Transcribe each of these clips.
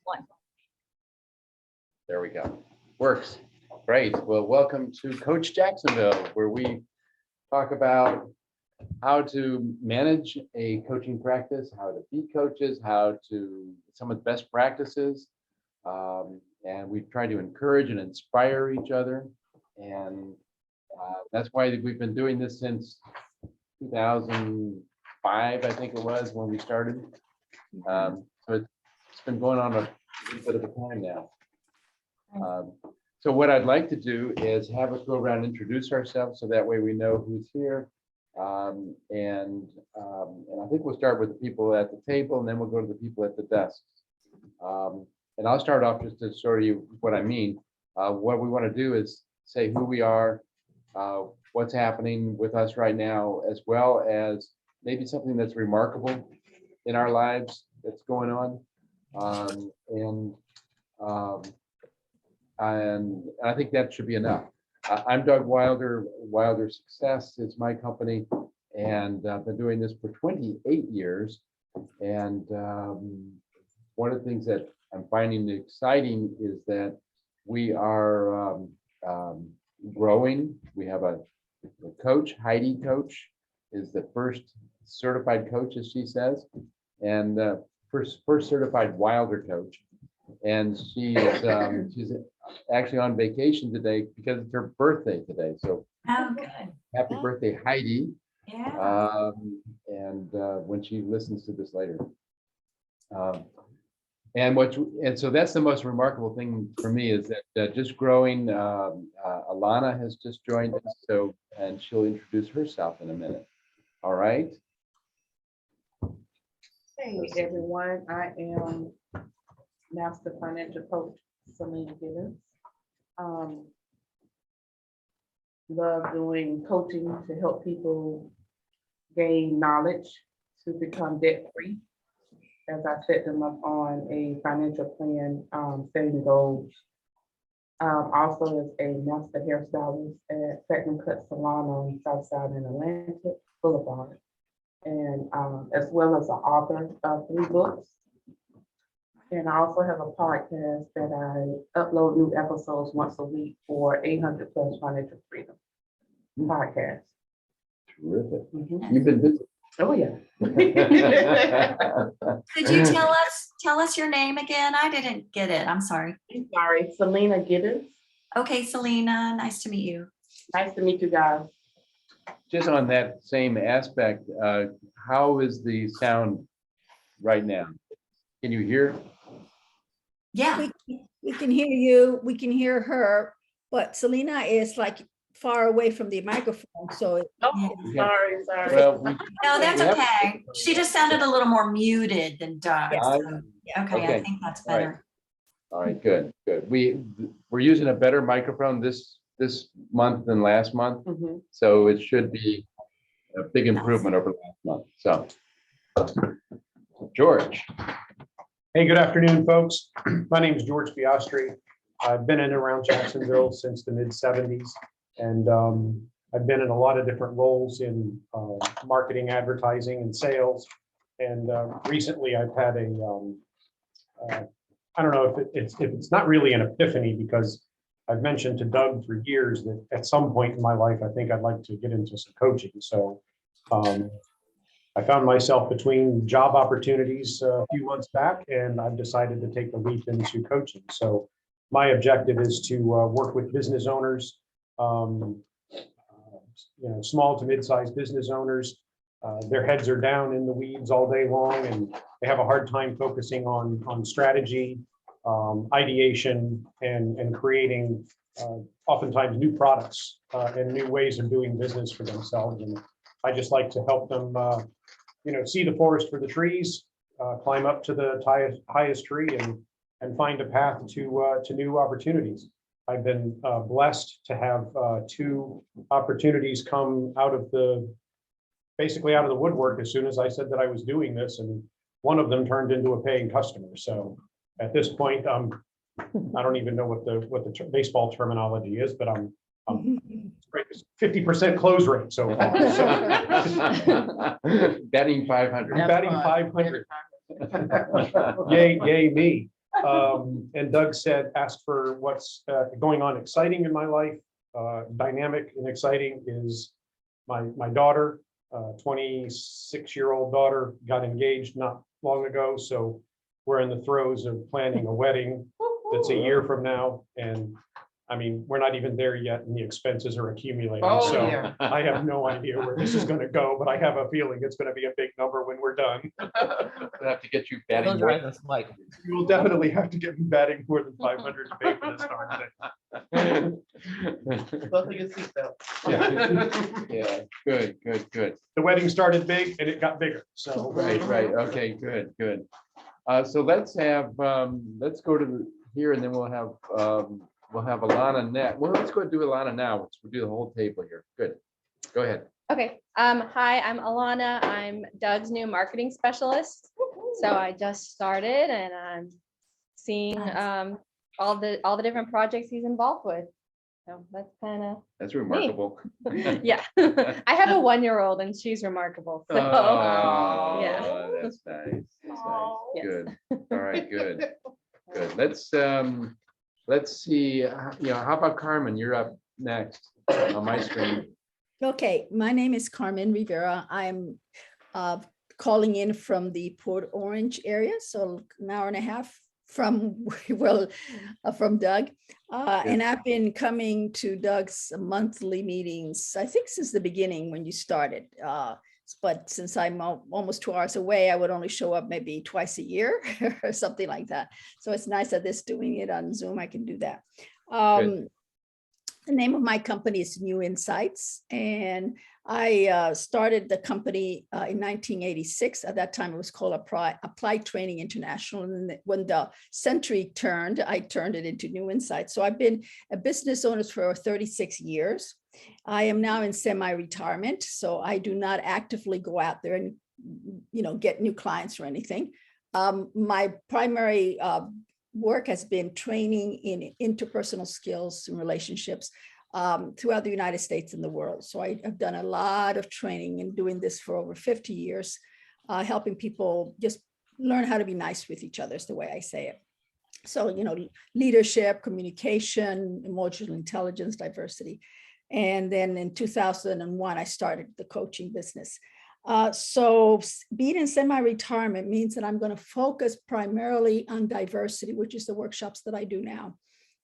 One. There we go. Works. Great. Well, welcome to Coach Jacksonville, where we talk about how to manage a coaching practice, how to be coaches, some of the best practices. And we try to encourage and inspire each other. And that's why we've been doing this since 2005, I think it was, when we started. So it's been going on a bit of a time now. So what I'd like to do is have us go around and introduce ourselves so that way we know who's here. And I think we'll start with the people at the table, and then we'll go to the people at the desks. And I'll start off just to show you what I mean. What we want to do is say who we are, what's happening with us right now, as well as maybe something that's remarkable in our lives that's going on. And I think that should be enough. I'm Doug Wilder. Wilder Success is my company, and I've been doing this for 28 years. And one of the things that I'm finding exciting is that we are growing. We have a coach, Heidi Coach, is the first certified coach, as she says, and first certified Wilder coach. And she's actually on vacation today because it's her birthday today. So good. Happy birthday, Heidi. Yeah. And when she listens to this later. And so that's the most remarkable thing for me is that just growing. Alana has just joined us, and she'll introduce herself in a minute. All right. Hey everyone, I am Master Financial Coach Selena Gibbons. Love doing coaching to help people gain knowledge to become debt free as I set them up on a financial plan, setting goals. Also as a master hairstylist at Platinum Cut Salon on Southside and Atlantic Boulevard, and as well as an author of 3 books. And I also have a podcast that I upload new episodes once a week for 800 Plus Financial Freedom podcast. Terrific. Mhm. You've been busy. Oh yeah. Could you tell us your name again? I didn't get it. I'm sorry. I'm sorry, Selena Gibbons. Okay, Selena, nice to meet you. Nice to meet you guys. Just on that same aspect, how is the sound right now? Can you hear? Yeah. We can hear you, we can hear her, but Selena is like far away from the microphone, so. Oh, sorry. Well, No, that's we have- okay. She just sounded a little more muted than Doug. Yes. So, okay, I Okay. think that's All right. better. All right, good. We're using a better microphone this month than last month, Mhm. so it should be a big improvement over last month. So, George. Hey, good afternoon, folks. My name is George Piastri. I've been in and around Jacksonville since the mid-70s, and I've been in a lot of different roles in marketing, advertising, and sales. And recently, I've had I don't know if it's not really an epiphany, because I've mentioned to Doug for years that at some point in my life, I think I'd like to get into some coaching. So I found myself between job opportunities a few months back, and I've decided to take the leap into coaching. So my objective is to work with business owners, small to mid-sized business owners. Their heads are down in the weeds all day long, and they have a hard time focusing on strategy, ideation, and creating oftentimes new products and new ways of doing business for themselves. And I just like to help them, see the forest for the trees, climb up to the highest tree, and find a path to new opportunities. I've been blessed to have 2 opportunities come basically out of the woodwork as soon as I said that I was doing this, and one of them turned into a paying customer. So at this point, I don't even know what the baseball terminology is, but I'm 50% close rate so far. Batting 500. Batting 500. Yay me. And Doug said, asked for what's going on exciting in my life. Dynamic and exciting is my daughter, 26-year-old daughter, got engaged not long ago. So we're in the throes of planning a wedding that's a year from now. And I mean, we're not even there yet and the expenses are accumulating. Oh, So yeah. I have no idea where this is going to go, but I have a feeling it's going to be a big number when we're done. We'll have to get you batting. You will definitely have to get me batting more than 500 to pay for this darn thing. Yeah, good. The wedding started big and it got bigger. So Right. Okay, good. So let's let's go to here and then we'll have Alana next. Well, let's go do Alana now. We'll do the whole table here. Good. Go ahead. Okay. Hi, I'm Alana. I'm Doug's new marketing specialist. So I just started and I'm seeing all the different projects he's involved with. So that's kind of, That's remarkable. yeah. I have a 1-year-old and she's remarkable. So Oh, yeah. that's nice. Yes. Good. All right, good. Let's see, how about Carmen? You're up next on my screen. Okay, my name is Carmen Rivera. I'm calling in from the Port Orange area, so an hour and a half from, from Doug. And I've been coming to Doug's monthly meetings, I think since the beginning when you started. But since I'm almost 2 hours away, I would only show up maybe twice a year or something like that. So it's nice that this doing it on Zoom, I can do that. The name of my company is New Insights, and I started the company in 1986. At that time, it was called Applied Training International. And then when the century turned, I turned it into New Insights. So I've been a business owner for 36 years. I am now in semi-retirement, so I do not actively go out there and get new clients or anything. My primary work has been training in interpersonal skills and relationships throughout the United States and the world. So I have done a lot of training and doing this for over 50 years, helping people just learn how to be nice with each other is the way I say it. So, leadership, communication, emotional intelligence, diversity. And then in 2001, I started the coaching business. So being in semi-retirement means that I'm going to focus primarily on diversity, which is the workshops that I do now.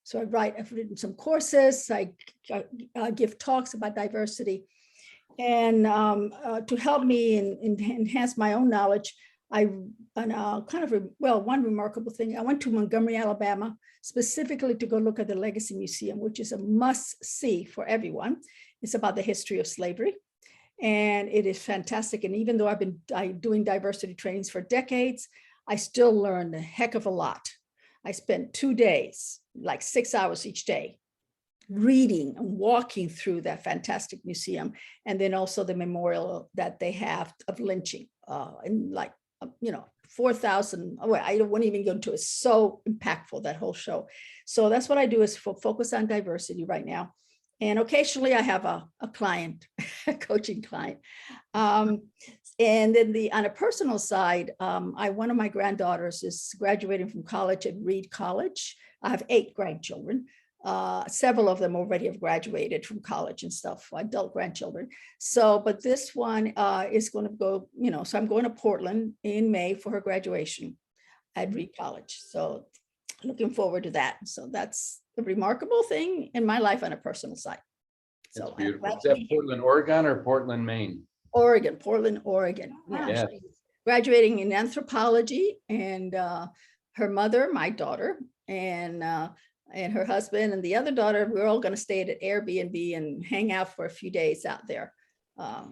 So I've written some courses, I give talks about diversity. And to help me enhance my own knowledge, one remarkable thing, I went to Montgomery, Alabama, specifically to go look at the Legacy Museum, which is a must-see for everyone. It's about the history of slavery. And it is fantastic. And even though I've been doing diversity trainings for decades, I still learned a heck of a lot. I spent 2 days, like 6 hours each day, reading and walking through that fantastic museum. And then also the memorial that they have of lynching and 4,000, I won't even go into it. It's so impactful, that whole show. So that's what I do, is focus on diversity right now. And occasionally I have a client, a coaching client. And then on a personal side, one of my granddaughters is graduating from college at Reed College. I have 8 grandchildren. Several of them already have graduated from college and stuff, adult grandchildren. So, but this one is going to go, so I'm going to Portland in May for her graduation at Reed College. So looking forward to that. So that's a remarkable thing in my life on a personal side. That's So beautiful. Is that Portland, Oregon or Portland, Maine? Portland, Oregon. Yeah. She's graduating in anthropology, and her mother, my daughter, and her husband and the other daughter, we're all going to stay at an Airbnb and hang out for a few days out there.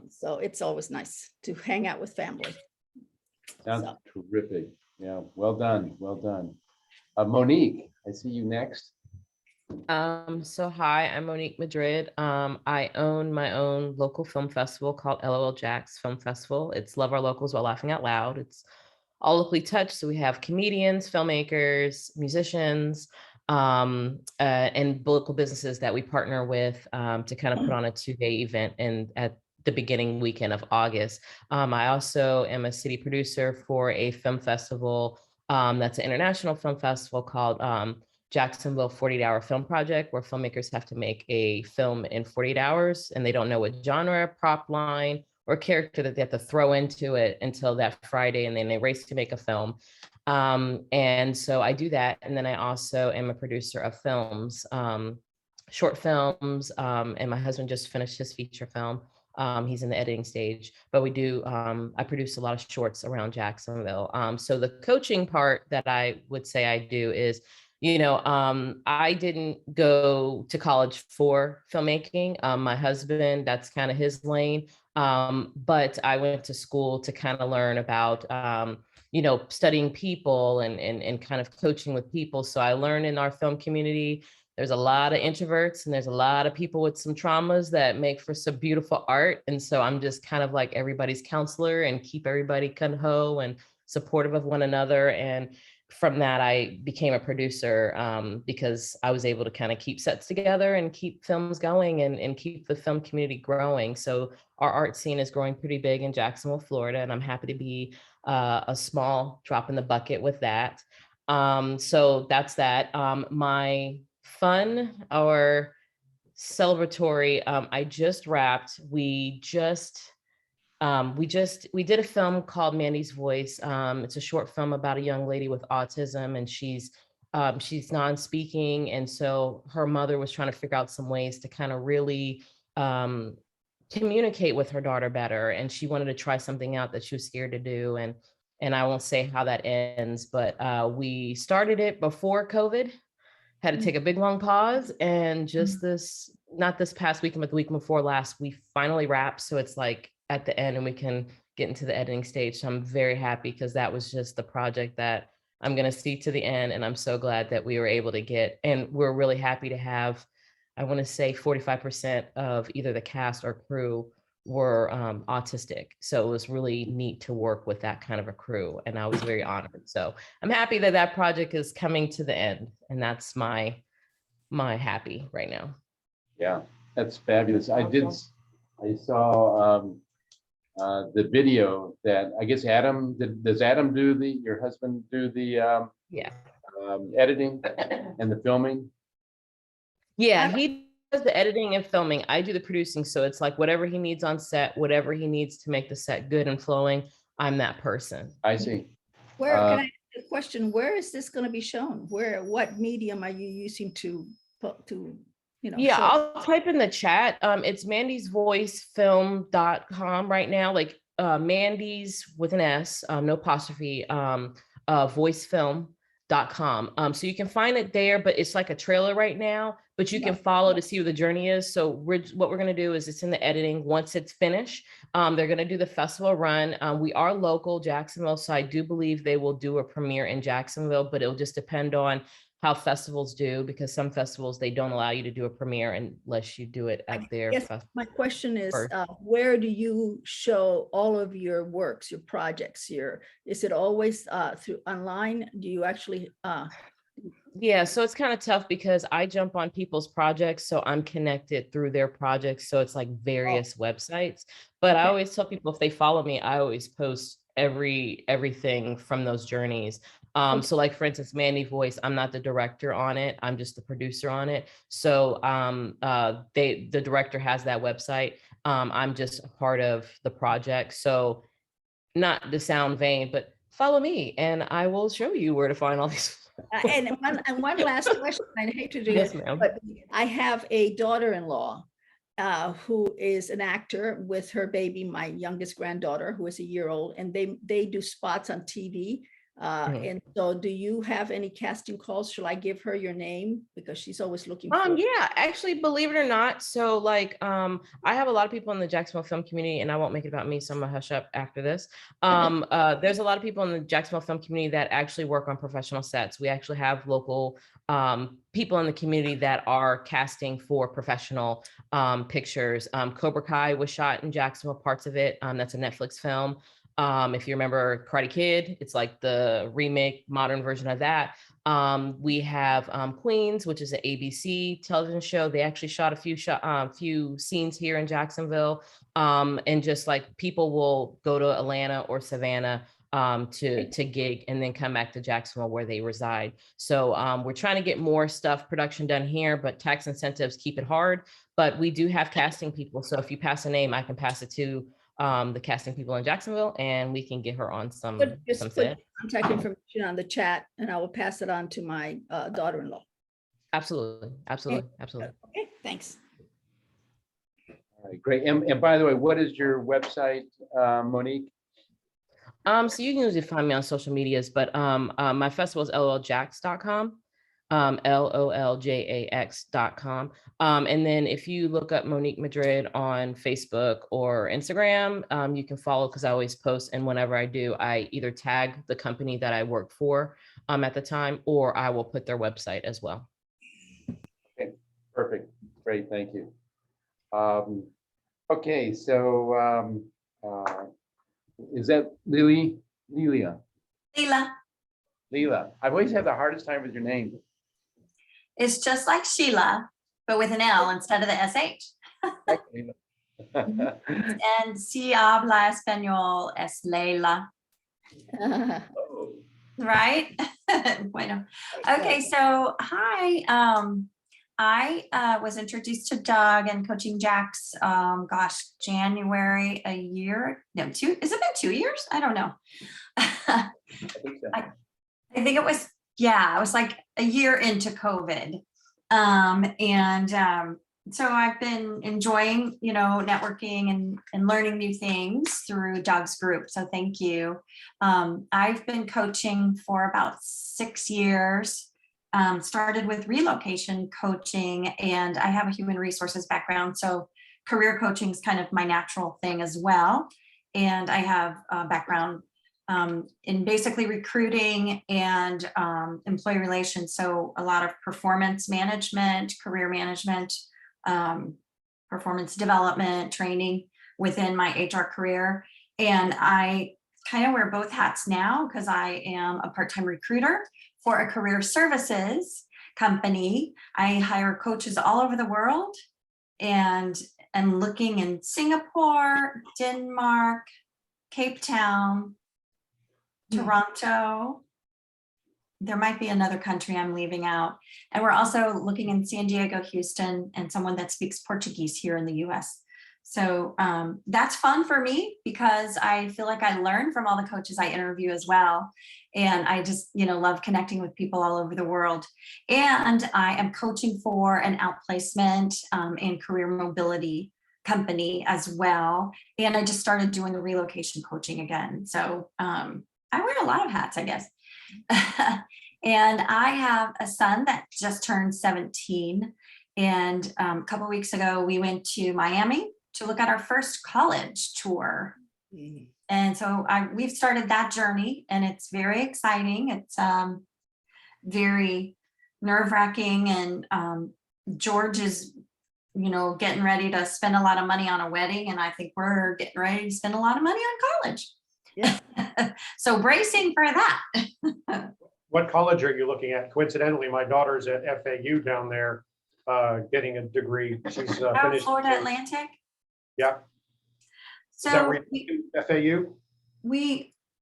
So it's always nice to hang out with family. Sounds terrific. Yeah, well done. Monique, I see you next. So hi, I'm Monique Madrid. I own my own local film festival called LOL Jax Film Festival. It's Love Our Locals While Laughing Out Loud. It's all locally touched. So we have comedians, filmmakers, musicians, and local businesses that we partner with to kind of put on a 2-day event and at the beginning weekend of August. I also am a city producer for a film festival That's an international film festival called Jacksonville 48-Hour Film Project, where filmmakers have to make a film in 48 hours and they don't know what genre, prop line, or character that they have to throw into it until that Friday, and then they race to make a film. And so I do that. And then I also am a producer of films, short films, and my husband just finished his feature film. He's in the editing stage, but we do, I produce a lot of shorts around Jacksonville. So the coaching part that I would say I do is, I didn't go to college for filmmaking. My husband, that's kind of his lane. But I went to school to kind of learn about, studying people and kind of coaching with people. So I learned in our film community, there's a lot of introverts and there's a lot of people with some traumas that make for some beautiful art. And so I'm just kind of like everybody's counselor and keep everybody kun-ho and supportive of one another. And from that, I became a producer because I was able to kind of keep sets together and keep films going and keep the film community growing. So our art scene is growing pretty big in Jacksonville, Florida, and I'm happy to be a small drop in the bucket with that. So that's that. My fun or celebratory, I just wrapped. We did a film called Mandy's Voice. It's a short film about a young lady with autism, and she's non-speaking, and so her mother was trying to figure out some ways to kind of really communicate with her daughter better, and she wanted to try something out that she was scared to do, and I won't say how that ends, but we started it before COVID. Had to take a big long pause, and just not this past weekend, but the week before last, we finally wrapped. So it's like at the end and we can get into the editing stage. So I'm very happy because that was just the project that I'm going to see to the end. And I'm so glad that we were able to get, and we're really happy to have, I want to say 45% of either the cast or crew were autistic. So it was really neat to work with that kind of a crew. And I was very honored. So I'm happy that that project is coming to the end. And that's my happy right now. Yeah, that's fabulous. I saw the video that I guess Adam, does Adam do your husband do the Yeah. editing and the filming? Yeah, he does the editing and filming. I do the producing. So it's like whatever he needs on set, whatever he needs to make the set good and flowing, I'm that person. I see. Where can I ask a question? Where is this going to be shown? What medium are you using to Yeah, show? I'll type in the chat. It's mandysvoicefilm.com right now, like Mandy's with an S, no apostrophe, voicefilm.com. So you can find it there, but it's like a trailer right now, but you can follow to see where the journey is. So what we're going to do is it's in the editing. Once it's finished, they're going to do the festival run. We are local Jacksonville, so I do believe they will do a premiere in Jacksonville, but it'll just depend on how festivals do, because some festivals, they don't allow you to do a premiere unless you do it at their festival. My question is, where do you show all of your works, your projects? Is it always through online? Do you actually? Yeah, so it's kind of tough because I jump on people's projects, so I'm connected through their projects. So it's like various websites, but I always tell people if they follow me, I always post everything from those journeys. So like, for instance, Mandy Voice, I'm not the director on it. I'm just the producer on it. So the director has that website. I'm just a part of the project. So not to sound vain, but follow me and I will show you where to find all these. And one last question, I hate to do Yes, this, ma'am. but I have a daughter-in-law who is an actor with her baby, my youngest granddaughter, who is a year old, and they do spots on TV. And so do you have any casting calls? Shall I give her your name? Because she's always looking for. Yeah, actually, believe it or not. So like, I have a lot of people in the Jacksonville film community, and I won't make it about me, so I'm gonna hush up after this. There's a lot of people in the Jacksonville film community that actually work on professional sets. We actually have local people in the community that are casting for professional pictures. Cobra Kai was shot in Jacksonville, parts of it. That's a Netflix film. If you remember Karate Kid, it's like the remake, modern version of that. We have Queens, which is an ABC television show. They actually shot a few scenes here in Jacksonville. And just like people will go to Atlanta or Savannah to gig and then come back to Jacksonville where they reside. So we're trying to get more stuff production done here, but tax incentives keep it hard. But we do have casting people. So if you pass a name, I can pass it to the casting people in Jacksonville and we can get her on some Just put set. contact information on the chat and I will pass it on to my daughter-in-law. Absolutely, absolutely, absolutely. Okay, thanks. All right, great. And by the way, what is your website, Monique? So you can usually find me on social medias, but my festival is loljax.com, LOLJAX.com. And then if you look up Monique Madrid on Facebook or Instagram, you can follow because I always post. And whenever I do, I either tag the company that I work for at the time, or I will put their website as well. Okay, perfect. Great, thank you. Okay, so is that Leila? Leela. Leila. I've always had the hardest time with your name. It's just like Sheila, but with an L instead of the SH. And si habla español es Leila, Oh, right? Bueno. Okay, so hi. I was introduced to Doug and Coaching Jax, gosh, January, a year, no, two, has it been 2 years? I don't know. I think so. I think it was, yeah, it was like a year into COVID. So I've been enjoying, networking and learning new things through Doug's group. So thank you. I've been coaching for about 6 years. Started with relocation coaching, and I have a human resources background. So career coaching is kind of my natural thing as well. And I have a background in basically recruiting and employee relations. So a lot of performance management, career management, performance development, training within my HR career. And I kind of wear both hats now because I am a part-time recruiter for a career services company. I hire coaches all over the world and looking in Singapore, Denmark, Cape Town, Toronto. There might be another country I'm leaving out. And we're also looking in San Diego, Houston, and someone that speaks Portuguese here in the US. So that's fun for me because I feel like I learn from all the coaches I interview as well. And I just, love connecting with people all over the world. And I am coaching for an outplacement and career mobility company as well. And I just started doing the relocation coaching again. So I wear a lot of hats, I guess. And I have a son that just turned 17. And a couple of weeks ago, we went to Miami to look at our first college tour. And so we've started that journey, and it's very exciting. It's very nerve-wracking, and George is, getting ready to spend a lot of money on a wedding, and I think we're getting ready to spend a lot of money on college. Yeah. So bracing for that. What college are you looking at? Coincidentally, my daughter's at FAU down there getting a degree. She's finished. Florida Atlantic. Yeah. Is that So where you FAU?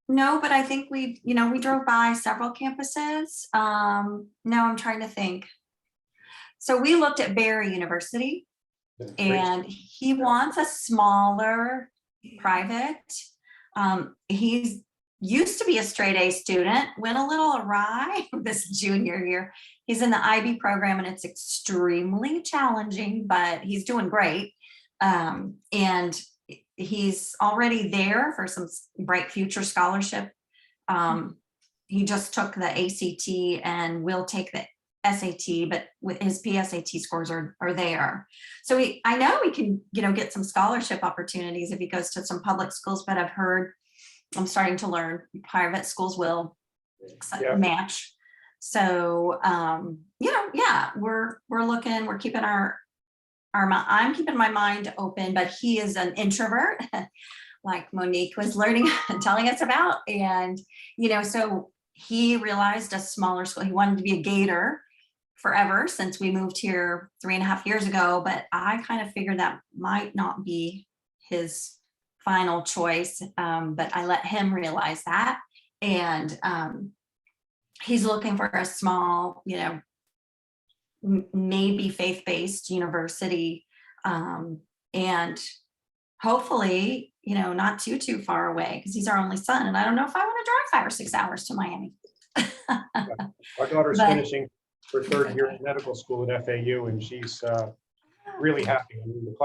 no, but I think we drove by several campuses. No, I'm trying to think. So we looked at Barry University, and he wants a smaller private. He's used to be a straight A student, went a little awry this junior year. He's in the IB program, and it's extremely challenging, but he's doing great. And he's already there for some Bright Future scholarship. He just took the ACT and will take the SAT, but with his PSAT scores are there. So I know he can, get some scholarship opportunities if he goes to some public schools, but I've heard, I'm starting to learn private schools will match. So, we're looking, we're keeping I'm keeping my mind open, but he is an introvert, like Monique was learning and telling us about. And, so he realized a smaller school, he wanted to be a Gator forever since we moved here 3.5 years ago. But I kind of figured that might not be his final choice, but I let him realize that. And he's looking for a small, maybe faith-based university, and hopefully, not too far away, because he's our only son, and I don't know if I want to drive 5 or 6 hours to Miami. Our daughter's But- finishing her 3rd year in medical school at FAU, and she's really happy. I mean, the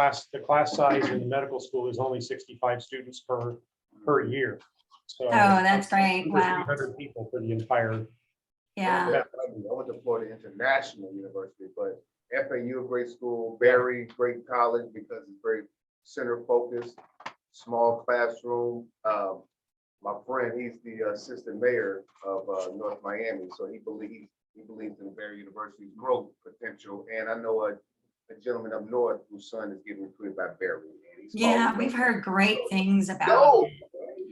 class size in the medical school is only 65 students per year. So Oh, that's great. under Wow. 300 people for the entire. Yeah. I went to Florida International University, but FAU, a great school, Berry, great college because it's very center focused, small classroom. My friend, he's the assistant mayor of North Miami, so he believes in Berry University's growth potential. And I know a gentleman up north whose son is getting recruited by Berry. And he's Yeah, following we've up. heard great things about Go! it.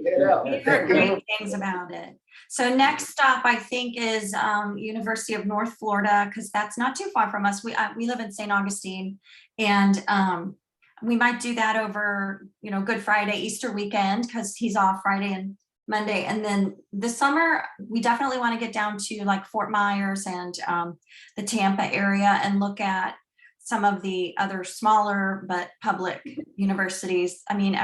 Yeah. We've heard great things about it. So next stop, I think, is University of North Florida, because that's not too far from us. We live in St. Augustine, and we might do that over, Good Friday, Easter weekend, because he's off Friday and Monday. And then this summer, we definitely want to get down to like Fort Myers and the Tampa area and look at some of the other smaller but public universities. I mean,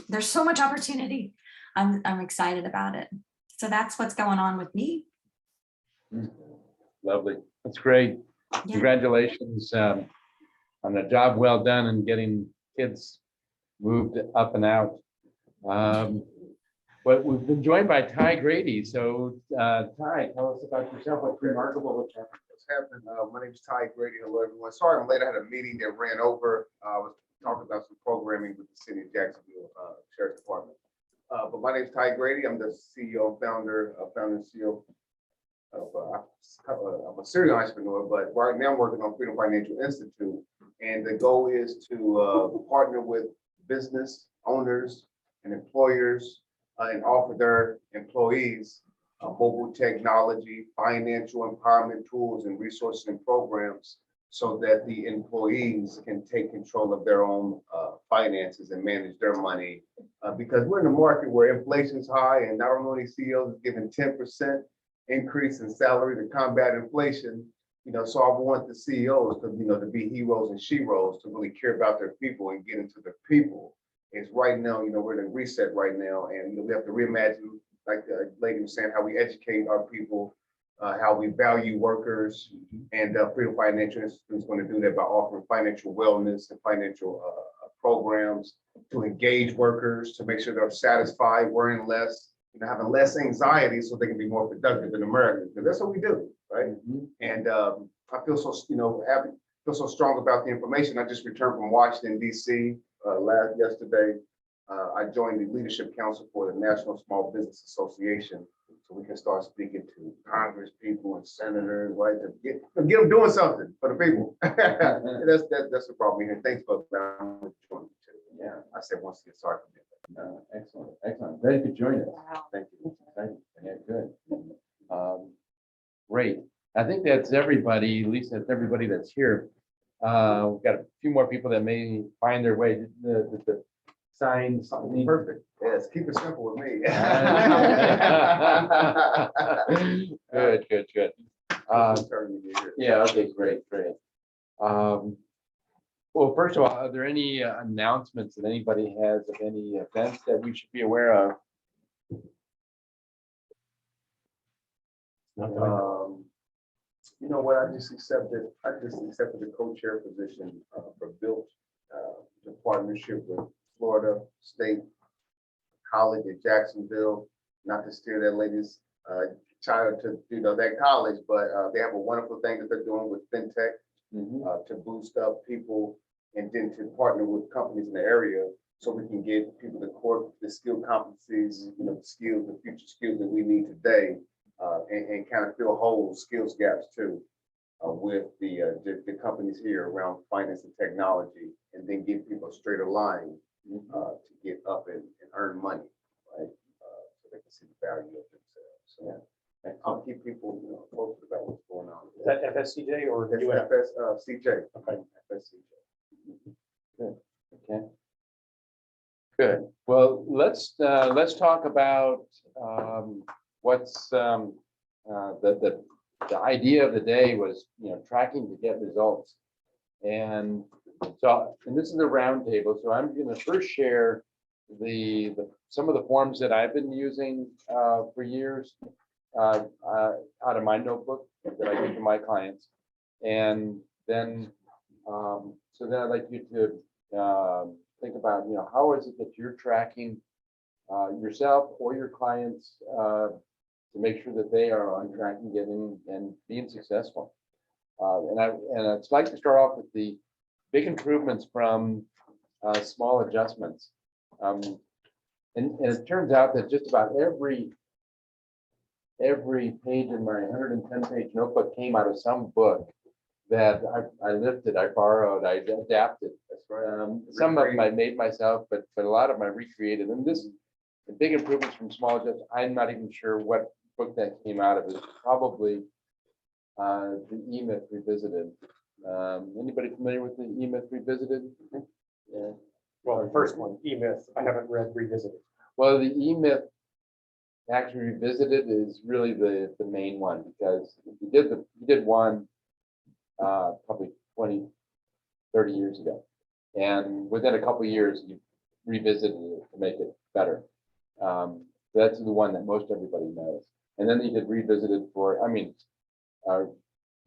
there's so much opportunity. I'm excited about it. So that's what's going on with me. Lovely. That's great. Yeah. Congratulations on a job well done and getting kids moved up and out. But we've been joined by Ty Grady. So Ty, tell us about yourself. What's remarkable? What's happening? My name is Ty Grady. Hello, everyone. Sorry I'm late. I had a meeting that ran over. I was talking about some programming with the city of Jacksonville Sheriff's Department. But my name is Ty Grady. I'm the CEO, founder and CEO of I'm a serial entrepreneur, but right now I'm working on Freedom Financial Institute. And the goal is to partner with business owners and employers and offer their employees mobile technology, financial empowerment tools and resources and programs so that the employees can take control of their own finances and manage their money. Because we're in a market where inflation is high and not only CEOs is giving 10% increase in salary to combat inflation. So I want the CEOs to be heroes and sheroes, to really care about their people and get into the people. Is right now, we're in a reset right now, and we have to reimagine, like the lady was saying, how we educate our people, how we value workers, and Freedom Financial Institute is going to do that by offering financial wellness and financial programs to engage workers, to make sure they're satisfied, worrying less, having less anxiety, so they can be more productive in America. Because that's what we do, right? And I feel so, happy, feel so strong about the information. I just returned from Washington, D.C. Yesterday. I joined the Leadership Council for the National Small Business Association, so we can start speaking to Congress people and senators, right? To get them doing something for the people. That's the problem here. Thanks for joining me too. Yeah, I said once again, sorry for that. Excellent. Glad you could join us. Wow. Thank you. Exciting. Yeah, good. Great. I think that's everybody, at least that's everybody that's here. We've got a few more people that may find their way to the signs. Perfect. Yes, keep it simple with me. Good. Yeah, okay, great. Well, first of all, are there any announcements that anybody has of any events that we should be aware of? You know what? I just accepted the co-chair position for Built, the partnership with Florida State College at Jacksonville. Not to steer that lady's child to that college, but they have a wonderful thing that they're doing with fintech to boost up people and then to partner with companies in the area so we can get people the skill competencies, the skills, the future skills that we need today, and kind of fill holes, skills gaps too, with the companies here around finance and technology, and then give people a straighter line to get up and earn money, right? So they can see the value of themselves. So yeah, I'll keep people posted about what's going on. Is that FSCJ or That's UF? FSCJ. Okay. FSCJ. Good. Okay. Good. Well, let's talk about what's the idea of the day was, tracking to get results. And so, and this is a round table, so I'm going to first share some of the forms that I've been using for years out of my notebook that I give to my clients. And then, so then I'd like you to think about, how is it that you're tracking yourself or your clients to make sure that they are on track and getting and being successful. And I'd like to start off with the big improvements from small adjustments. And it turns out that just about every page in my 110-page notebook came out of some book that I lifted, I borrowed, I adapted. That's right. Some of them I made myself, but a lot of them I recreated. And the big improvements from small adjustments, I'm not even sure what book that came out of. It's probably the E-Myth Revisited. Anybody familiar with the E-Myth Revisited? Yeah. Well, the first one, E-Myth, I haven't read Revisited. Well, the E-Myth actually Revisited is really the main one, because he did one probably 20, 30 years ago. And within a couple of years, he revisited it to make it better. That's the one that most everybody knows. And then he did Revisited for,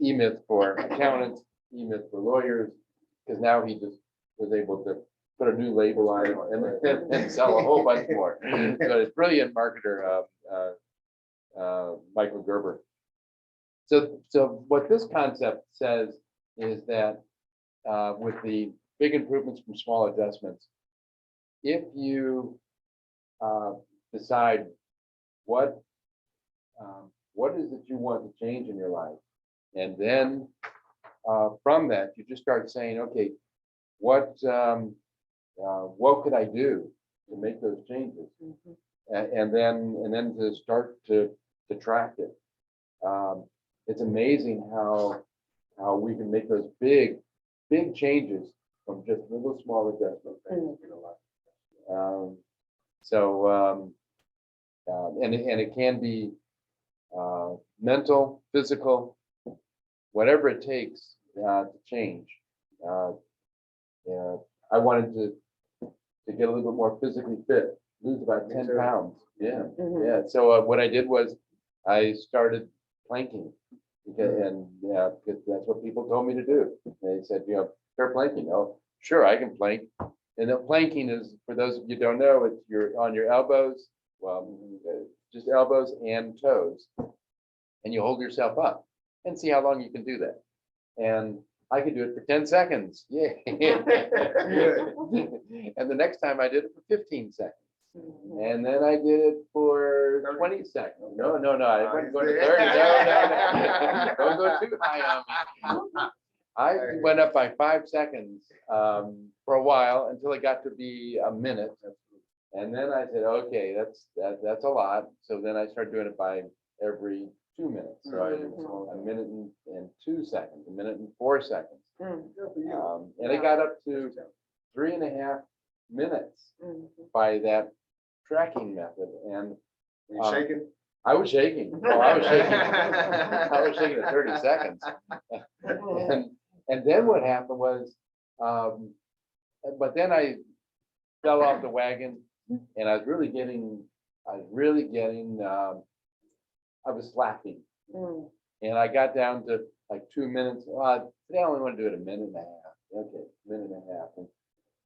E-Myth for accountants, E-Myth for lawyers, because now he just was able to put a new label on it and sell a whole bunch more. So it's brilliant marketer, Michael Gerber. So what this concept says is that with the big improvements from small adjustments, if you decide what is it you want to change in your life, and then from that you just start saying, okay, what could I do to make those changes, and then to start to track it. It's amazing how we can make those big changes from just little small adjustments. And it can be mental, physical, whatever it takes to change. I wanted to get a little bit more physically fit, lose about 10 pounds. Yeah. So what I did was I started planking, because that's what people told me to do. They said, start planking. Oh, sure, I can plank. And the planking is, for those of you who don't know, it's you're on your elbows, well, just elbows and toes, and you hold yourself up and see how long you can do that. And I could do it for 10 seconds. Yeah. And the next time I did it for 15 seconds. And then I did it for 20 seconds. No, I wouldn't go to 30. No. Don't go too high on me. I went up by 5 seconds for a while until it got to be a minute. And then I said, okay, that's a lot. So then I started doing it by every 2 minutes. So I did a minute and 2 seconds, a minute and 4 seconds. And it got up to 3.5 minutes by that tracking method. And you shaking? I was shaking. Oh, I was shaking. I was shaking at 30 seconds. And then what happened was, but then I fell off the wagon, and I was really getting, I was slacking. And I got down to like 2 minutes. Today I only want to do it a minute and a half. Okay, minute and a half.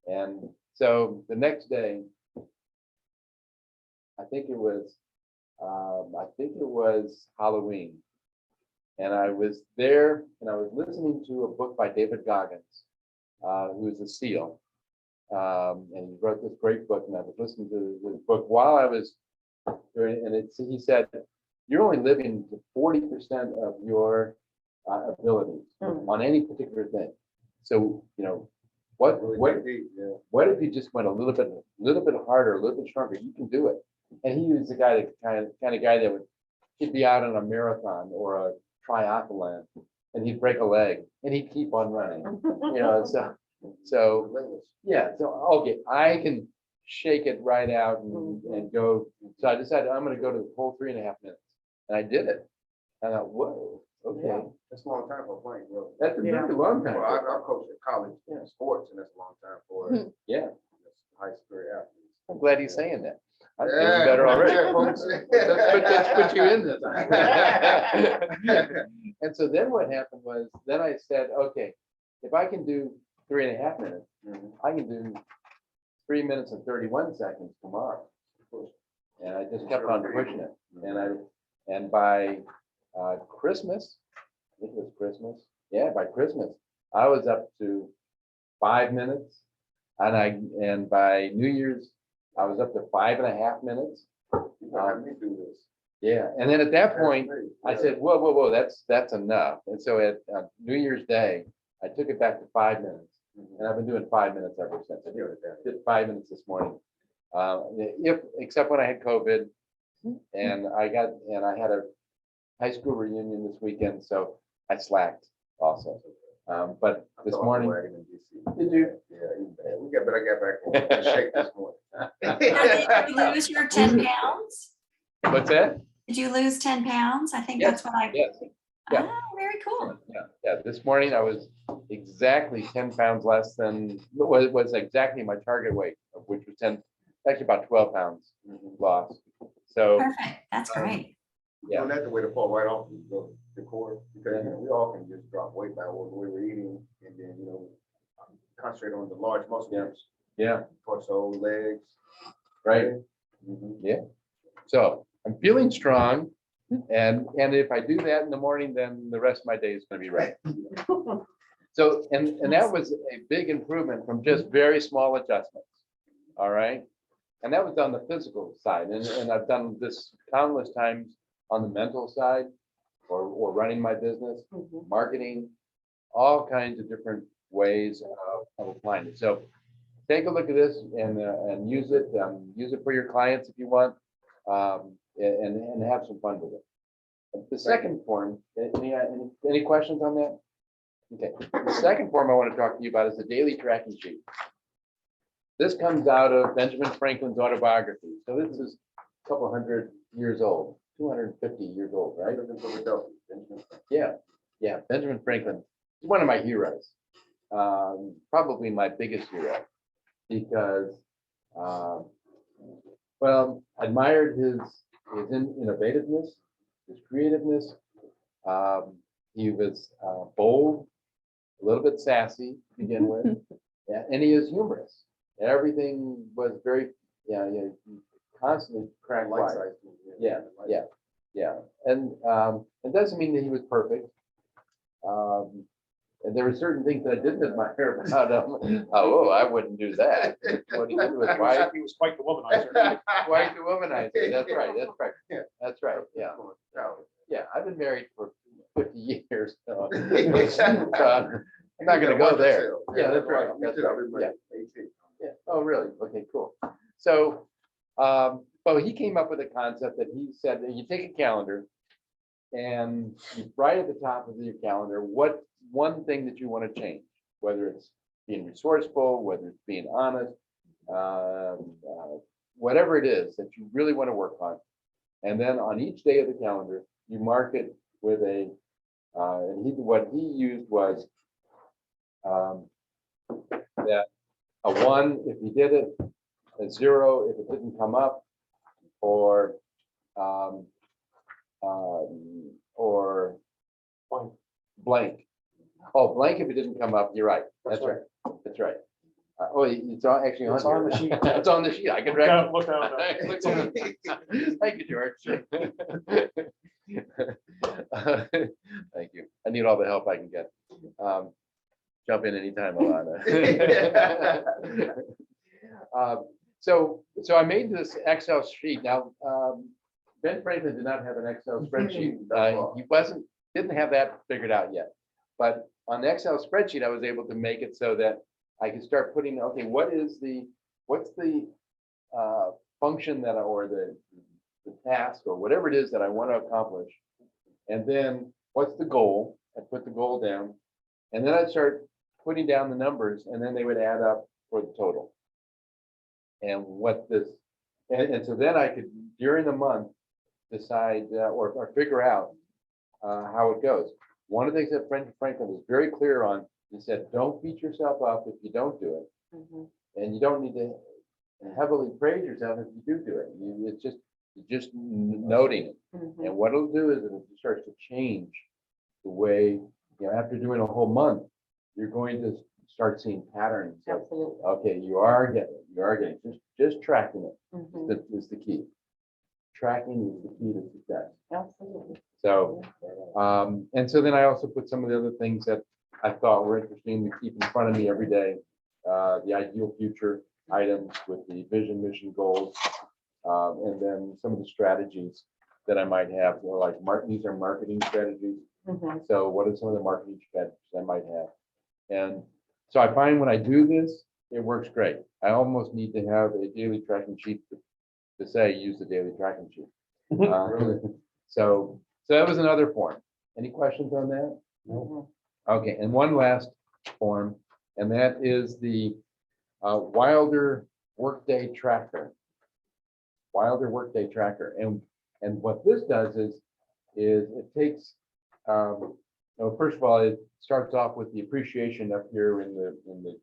And so the next day, I think it was Halloween. And I was there and I was listening to a book by David Goggins, who is a SEAL. And he wrote this great book, and I was listening to his book while I was doing it. And he said, you're only living to 40% of your abilities on any particular thing. So, what if you just went a little bit harder, a little bit stronger? You can do it. And he was the kind of guy that he'd be out on a marathon or a triathlon, and he'd break a leg and he'd keep on running. So okay, I can shake it right out and go. So I decided I'm going to go to the whole 3.5 minutes, and I did it. And I thought, whoa, okay, That's a long time for playing, really. that's a Yeah. very long time. Well, I coached at college sports, and that's a long time for Yeah, high school athletes. I'm glad he's saying that. I'm Yeah, feeling better already. yeah, folks. Let's put you in this. And so then what happened was, then I said, okay, if I can do 3.5 minutes, I can do 3 minutes and 31 seconds tomorrow. And I just kept on pushing it. And by Christmas, I think it was Christmas. Yeah, by Christmas, I was up to 5 minutes. And by New Year's, I was up to 5.5 minutes. You gotta have me do this. Yeah, and then at that point, I said, whoa, that's enough. And so at New Year's Day, I took it back to 5 minutes, and I've been doing 5 minutes ever since. I did 5 minutes this morning, except when I had COVID, and I had a high school reunion this weekend, so I slacked also. But this morning, did you? Yeah, but I got back on the shake this morning. Did you lose your 10 pounds? What's that? Did you lose 10 pounds? I think Yes, that's what I. yes. Yeah. Oh, very cool. Yeah. This morning I was exactly 10 pounds less than was exactly my target weight, which was actually about 12 pounds lost. So Perfect. That's great. yeah. That's the way to fall right off the core, because we all can just drop weight by what we were eating, and then concentrate on the large muscle groups, Yeah. torso, legs. Right. Yeah. So I'm feeling strong. And if I do that in the morning, then the rest of my day is going to be right. So, and that was a big improvement from just very small adjustments. All right. And that was on the physical side. And I've done this countless times on the mental side, or running my business, marketing, all kinds of different ways of applying it. So take a look at this and use it. Use it for your clients if you want, and have some fun with it. The second form, any questions on that? Okay. The second form I want to talk to you about is the daily tracking sheet. This comes out of Benjamin Franklin's autobiography. So this is a couple 100 years old, 250 years old, right? Yeah. Benjamin Franklin is one of my heroes. Probably my biggest hero, because admired his innovativeness, his creativeness. He was bold, a little bit sassy to begin with, and he is humorous. Everything was very, constantly cracked wise. Yeah. And it doesn't mean that he was perfect. And there were certain things that I didn't admire about him. I wouldn't do that. What he did was He was quite the womanizer. quite the womanizer. That's right. Yeah. Yeah, I've been married for 50 years. So I'm not gonna go there. Yeah, that's right. Yeah. Oh, really? Okay, cool. So, he came up with a concept that he said that you take a calendar and you write at the top of your calendar what one thing that you want to change, whether it's being resourceful, whether it's being honest, whatever it is that you really want to work on. And then on each day of the calendar, you mark it with what he used was that a 1 if you did it, a 0 if it didn't come up, or blank. Oh, blank if it didn't come up. You're right. That's right. It's actually on It's on the sheet. It's on the sheet. I can Look out. Thank you, George. Thank you. I need all the help I can get. Jump in anytime, Alana. So I made this Excel sheet. Now, Ben Franklin did not have an Excel spreadsheet. He didn't have that figured out yet. But on the Excel spreadsheet, I was able to make it so that I could start putting, okay, what's the function or the task or whatever it is that I want to accomplish. And then what's the goal? I put the goal down, and then I'd start putting down the numbers, and then they would add up for the total. and what this, and so then I could, during the month, decide or figure out how it goes. One of the things that Franklin was very clear on, he said, don't beat yourself up if you don't do it. Mhm. And you don't need to heavily praise yourself if you do it. It's just noting it. Mhm. And what it'll do is it starts to change the way, after doing a whole month, you're going to start seeing patterns. Of, Absolutely. okay, you are getting, just tracking it Mhm. is the key. Tracking is the key to success. Absolutely. So, and so then I also put some of the other things that I thought were interesting to keep in front of me every day. The ideal future items with the vision, mission, goals, and then some of the strategies that I might have, like these are marketing strategies. Mhm. So what are some of the marketing strategies I might have? And so I find when I do this, it works great. I almost need to have a daily tracking sheet to say, use the daily tracking sheet. So that was another form. Any questions on that? Mhm. Okay, and one last form, and that is the Wilder Workday Tracker. Wilder Workday Tracker, and what this does is it takes, first of all, it starts off with the appreciation up here in the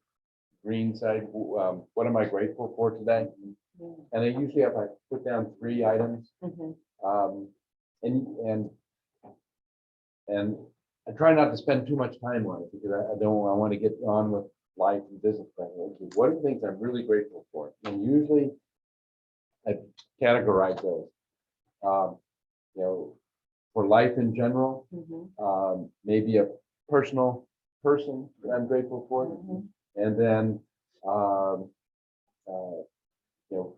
green side. What am I grateful for today? Mhm. And I usually have I put down 3 items, Mhm. and I try not to spend too much time on it because I want to get on with life and business. But okay, what are the things I'm really grateful for? And usually I categorize those. Um, for life in general, Mhm. maybe a personal person that I'm grateful for, Mhm. and then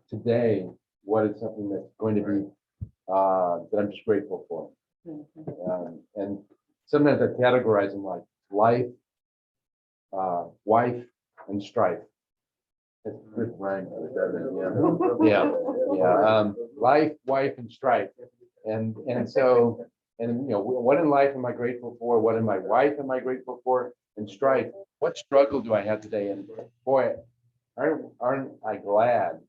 today, what is something that's going to be that I'm just grateful for. Mhm. And sometimes I categorize them like life, wife, and strife. That's good rhyme. Yeah, yeah. Life, wife, and strife. And so, what in life am I grateful for? What in my wife am I grateful for? And strife. What struggle do I have today? And boy, aren't I glad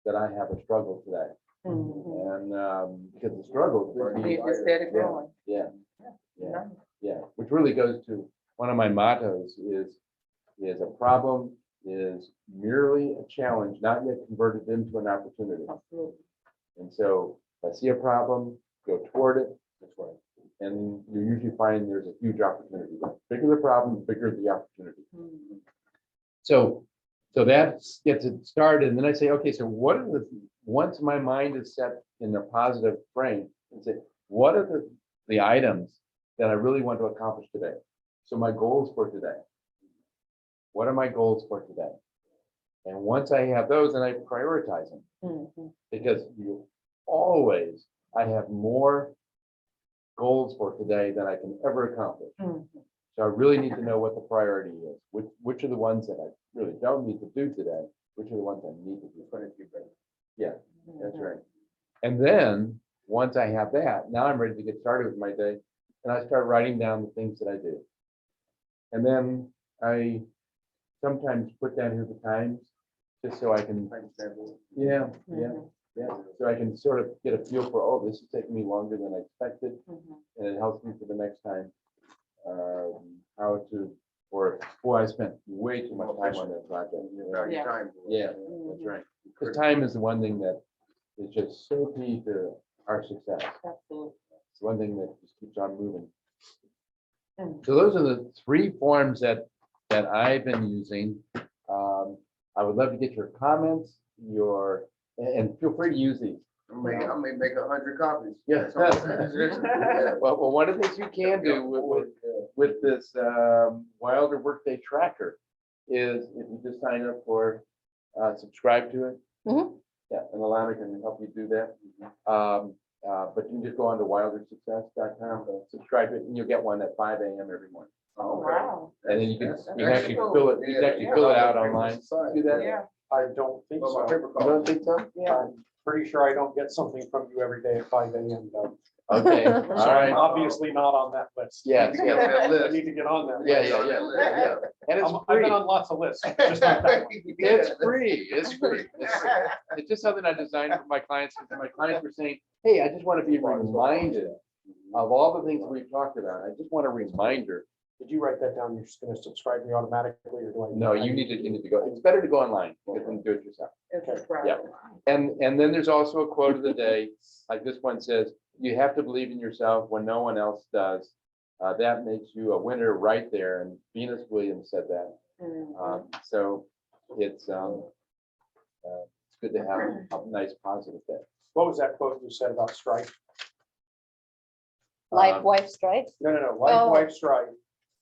that I have a struggle today? Mhm. And because the struggle could be, It just started growing. yeah, yeah, which really goes to one of my mottos is a problem is merely a challenge, not yet converted into an opportunity. Absolutely. And so if I see a problem, go toward it. That's right. And you usually find there's a huge opportunity. The bigger the problem, the bigger the opportunity. Mhm. So that gets it started. And then I say, okay, so what are once my mind is set in a positive frame, and say, what are the items that I really want to accomplish today? So my goals for today. What are my goals for today? And once I have those, then I prioritize them Mhm. because I have more goals for today than I can ever accomplish. Mhm. So I really need to know what the priority is. Which are the ones that I really don't need to do today? Which are the ones I need to do? Yeah, that's right. And then once I have that, now I'm ready to get started with my day, and I start writing down the things that I do. And then I sometimes put down here the times, just so I can. Yeah, yeah, yeah. So I can sort of get a feel for, oh, this is taking me longer than I expected, Mhm. and it helps me for the next time. How to, or boy, I spent way too much time on that project. Yeah, that's right. Because time is the one thing that is just so key to our success. Absolutely. It's one thing that just keeps on moving. Mm. So those are the 3 forms that I've been using. I would love to get your comments, and feel free to use these. I may make 100 copies. Yeah. Yeah. Well, one of the things you can do with this Wilder Workday Tracker is if you just sign up for, subscribe to it. Mhm. Yeah, and Alana can help you do that. But you can just go on to wildersuccess.com, subscribe to it, and you'll get one at 5 a.m. every morning. Oh, wow. And then you can That's actually cool. fill it, you can actually fill it out online. Do that? Yeah. I don't think Well, my so. paper You don't think so? Yeah. I'm pretty sure I don't get something from you every day at 5 a.m. Doug. Okay, all right. Obviously not on that list. Yes, Yeah, yes. that I list. need to get on that. Yeah, list. yeah. And it's I've free. been on lots of lists, just not that one. It's free. It's free. It's free. It's just something I designed for my clients. My clients were saying, hey, I just want to be reminded of all the things we've talked about. I just want a reminder. Did you write that down? You're just gonna subscribe me automatically or do I? No, you need to go. It's better to go online than do it yourself. It's a Yeah. problem. And then there's also a quote of the day, like this one says, you have to believe in yourself when no one else does. That makes you a winner right there. And Venus Williams said that. Mhm. So it's good to have a nice positive thing. What was that quote you said about strife? Life, wife, strife. No, Oh. wife, strife.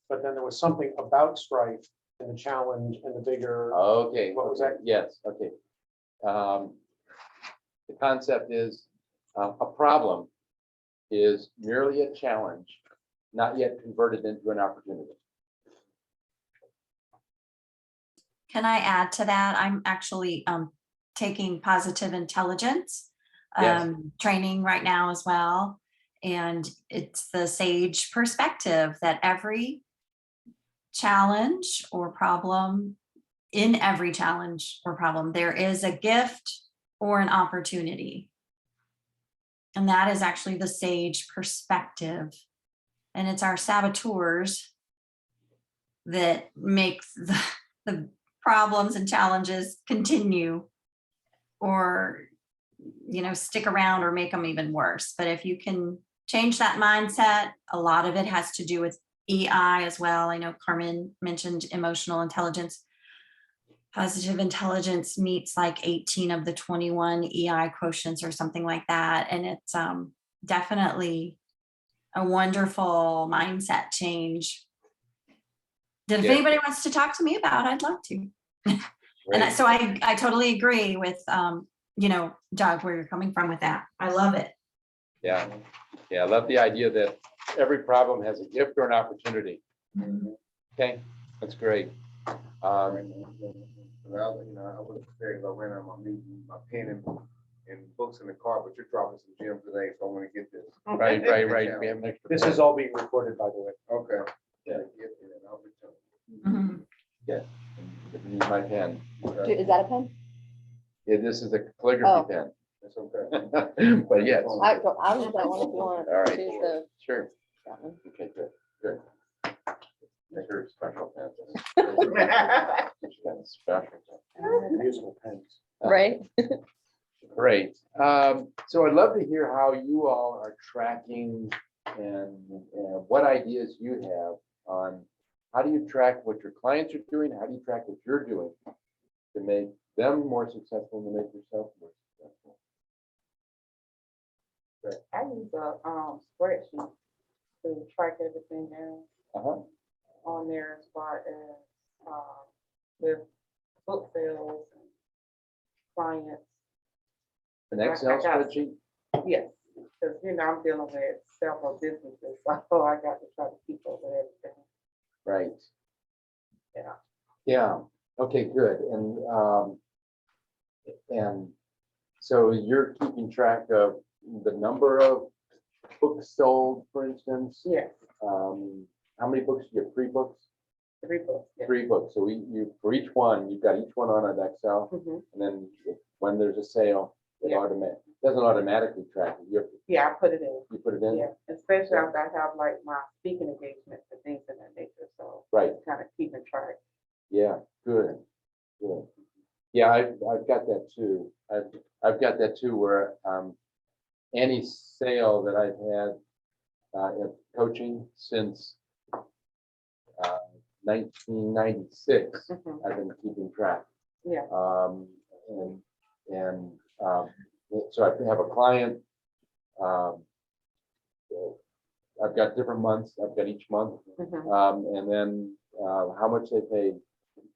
But then there was something about strife and the challenge and the bigger. Okay. What was that? Yes, okay. The concept is a problem is merely a challenge, not yet converted into an opportunity. Can I add to that? I'm actually taking positive intelligence Yes. training right now as well. And it's the sage perspective that every challenge or problem, in every challenge or problem, there is a gift or an opportunity. And that is actually the sage perspective. And it's our saboteurs that make the problems and challenges continue or, stick around or make them even worse. But if you can change that mindset, a lot of it has to do with EI as well. I know Carmen mentioned emotional intelligence. Positive intelligence meets like 18 of the 21 EI quotients or something like that. And it's definitely a wonderful mindset change that if Yeah. anybody wants to talk to me about, I'd love to. Great. So I totally agree with, Doug, where you're coming from with that. I love it. Yeah, I love the idea that every problem has a gift or an opportunity. Okay, that's great. Well, I was prepared to run out my pen and books in the car, but you're dropping some gems today, so I want to get this. Right. We have an extra. This is all being recorded, by the way. Okay. Yeah. And I'll return. Mhm. Yeah, you can use my pen. Okay. Is that a pen? Yeah, this is a Oh. calligraphy pen. That's okay. But yes, I use that one if you want. all right, Choose the- sure. that one. Okay, good. Make her special pen. She's got a special pen. Usable pens. Right? Great. So I'd love to hear how you all are tracking and what ideas you have on how do you track what your clients are doing? How do you track what you're doing to make them more successful and to make yourself more successful? I use a spreadsheet to track everything down Uh-huh. on there as far as with book sales and clients. An Excel I got- spreadsheet? Yes, because I'm dealing with several businesses, so I got to try to keep up with everything. Right. Yeah. Yeah, okay, good. And so you're keeping track of the number of books sold, for instance? Yes, How many books? You get 3 books? 3 books. Yeah. 3 books. So you, for each one, you've got each one on an Excel, Mhm. and then when there's a sale, it Yeah. doesn't automatically track it. Yeah, I put it in. You put it in? Yeah, especially after I have like my speaking engagements and things of that nature, so Right. kind of keeping track. Yeah, good. Yeah, I've got that too. I've got that too, where any sale that I've had in coaching since 1996, Mhm. I've been keeping track. Yeah. So I have a client. I've got different months. I've got each month, Mhm. and then how much they paid,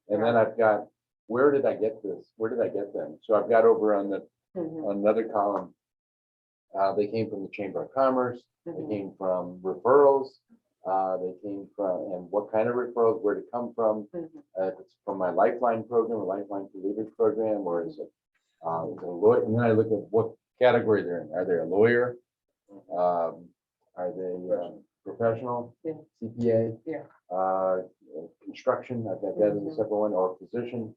and then I've got where did I get this? Where did I get them? So I've got over on Mhm. another column. They came from the Chamber of Commerce. They Mhm. came from referrals. They came from, and what kind of referrals, where to come from? Mhm. If it's from my Lifeline program, a Lifeline for Leaders program, or is it a lawyer? And then I look at what category they're in. Are they a lawyer? Are they professional? Yeah. CPA? Yeah. Construction, I've got that as a separate one, or physician.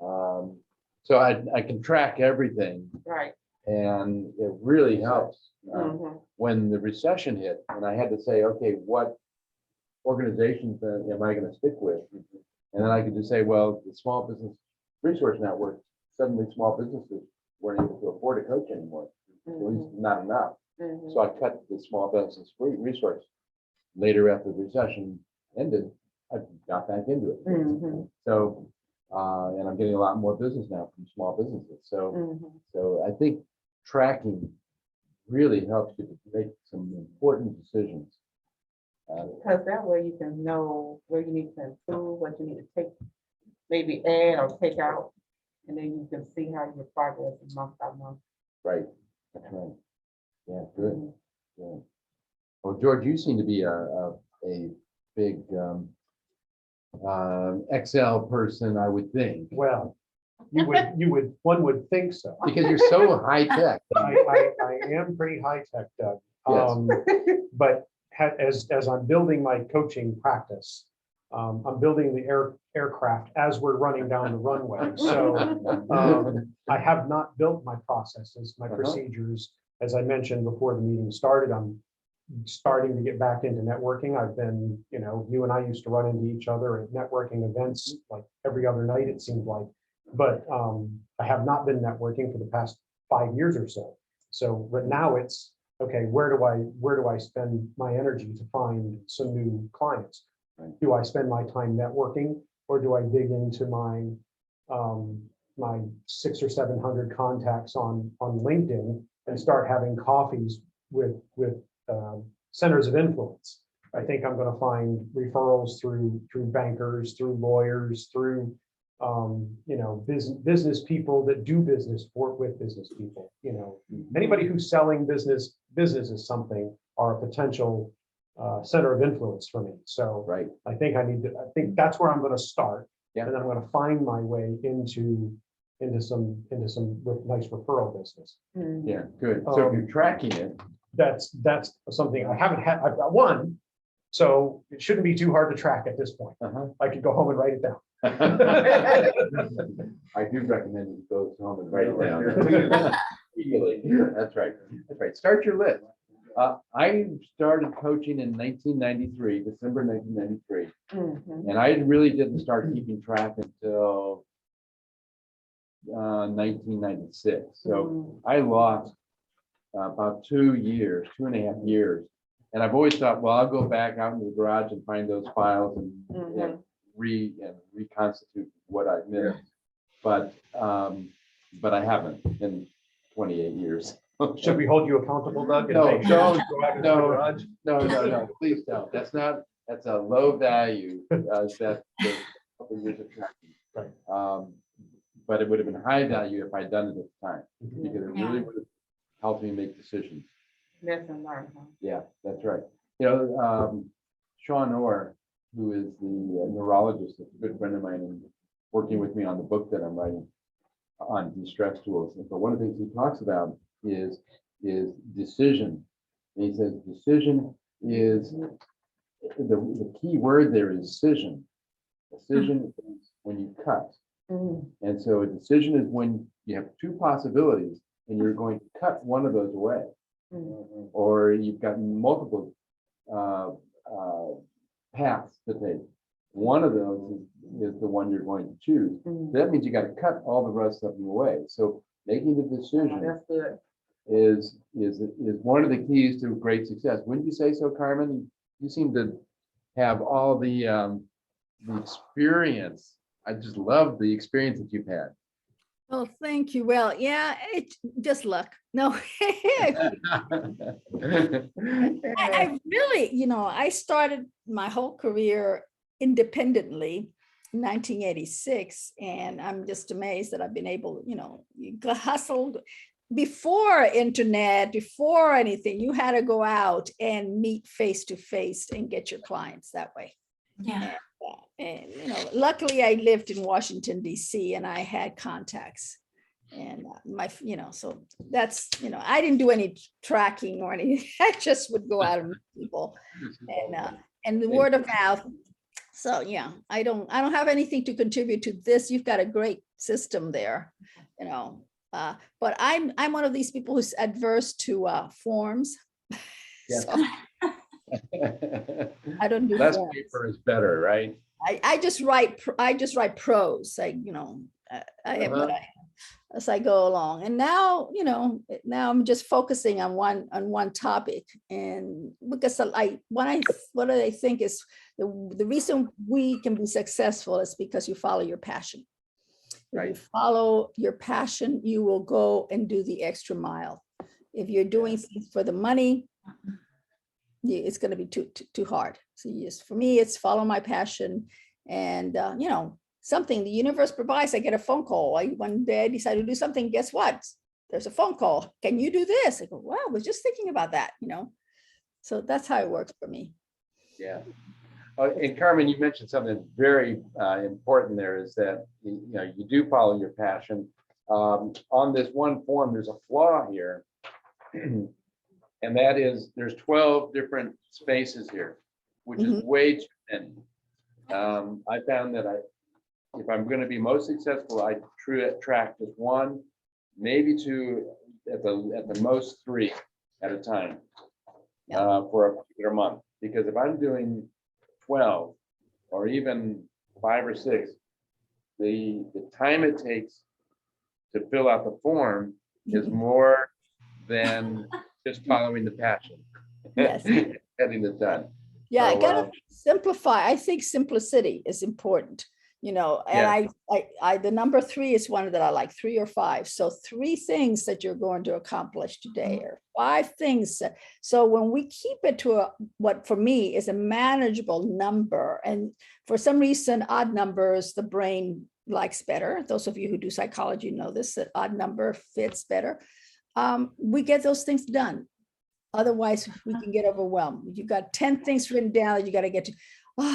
So I can track everything, Right. and it really helps. Mhm. When the recession hit, and I had to say, okay, what organizations am I going to stick with? And then I could just say, well, the Small Business Resource Network, suddenly small businesses weren't able to afford a coach anymore. At least not enough. Mhm. So I cut the small business resource. Later, after the recession ended, I got back into it. Mhm. So, and I'm getting a lot more business now from small businesses. So, Mhm. so I think tracking really helps you to make some important decisions. Because that way you can know where you need to improve, what you need to take, maybe add or take out. And then you can see how your progress is month by month. Right. That's right. Yeah, good. Good. Well, George, you seem to be a big Excel person, I would think, Well, one would think so. because you're so high tech. I am pretty high tech, Doug. Yes. But as I'm building my coaching practice, I'm building the aircraft as we're running down the runway. So I have not built my processes, my procedures. As I mentioned before the meeting started, I'm starting to get back into networking. I've been, you and I used to run into each other at networking events like every other night, it seemed like. But I have not been networking for the past 5 years or so. So, but now it's, okay, where do I spend my energy to find some new clients? Right. Do I spend my time networking, or do I dig into my my 600 or 700 contacts on LinkedIn and start having coffees with centers of influence? I think I'm going to find referrals through bankers, through lawyers, through business people that do business, work with business people. Anybody who's selling businesses something are a potential center of influence for me. So Right. I think I think that's where I'm going to start. Yeah. And then I'm going to find my way into some nice referral business. Yeah, good. So if you're tracking it, That's something I haven't had. I've got one, so it shouldn't be too hard to track at this point. I could go home and write it down. I do recommend you go home and write it down. Really. That's right. That's right. Start your list. I started coaching in 1993, December 1993, Mhm. and I really didn't start keeping track until 1996. So I lost about 2 years, 2.5 years. And I've always thought, well, I'll go back out into the garage and find those files and reconstitute what I missed. But I haven't in 28 years. Should we hold you accountable, Doug? and No, make sure don't. you go out into the No. garage? No, please don't. That's a low value. That's the couple years of tracking. Right. But it would have been high value if I'd done it at the time, because it really Yeah. would have helped me make decisions. Lesson learned, huh? Yeah, that's right. Sean Orr, who is the neurologist, is a good friend of mine, and working with me on the book that I'm writing on de-stress tools. And so one of the things he talks about is decision. And he says decision is the key word there is decision. Decision is when you cut. And so a decision is when you have two possibilities and you're going to cut one of those away. Or you've got multiple paths to take. One of those is the one you're going to choose. That means you got to cut all the rest of them away. So making the decision That's good. is one of the keys to great success. Wouldn't you say so, Carmen? You seem to have all the experience. I just love the experience that you've had. Oh, thank you. Well, yeah, it's just luck. No, I really, I started my whole career independently in 1986, and I'm just amazed that I've been able, you hustled before internet, before anything. You had to go out and meet face to face and get your clients that way. Yeah. And luckily I lived in Washington, D.C., and I had contacts. And so that's, I didn't do any tracking or anything. I just would go out and meet people and the word of mouth. So yeah, I don't have anything to contribute to this. You've got a great system there, but I'm one of these people who's adverse to forms. Yeah. So I don't do Less forms. paper is better, right? I just write prose, as I go along. And now, now I'm just focusing on one topic. And because what I think is the reason we can be successful is because you follow your passion. If you follow your passion, you will go and do the extra mile. If you're doing things for the money, it's going to be too hard. So for me, it's follow my passion. And, something the universe provides. I get a phone call. One day I decide to do something. Guess what? There's a phone call. Can you do this? I go, wow, I was just thinking about that, So that's how it works for me. Yeah. And Carmen, you mentioned something that's very important there is that, you do follow your passion. On this one form, there's a flaw here. And that is there's 12 different spaces here, which is way too many. I found that if I'm going to be most successful, I track just one, maybe two, at the most 3 at a time for a particular month. Because if I'm doing 12 or even 5 or 6, the time it takes to fill out the form is more than just following the passion. Yes. Getting it done. Yeah, So, I gotta simplify. I think simplicity is important, and I the number 3 is one that I like, 3 or 5. So 3 things that you're going to accomplish today, or 5 things. So when we keep it to what for me is a manageable number, and for some reason, odd numbers, the brain likes better. Those of you who do psychology know this, that odd number fits better. We get those things done. Otherwise, we can get overwhelmed. You've got 10 things written down that you got to get to.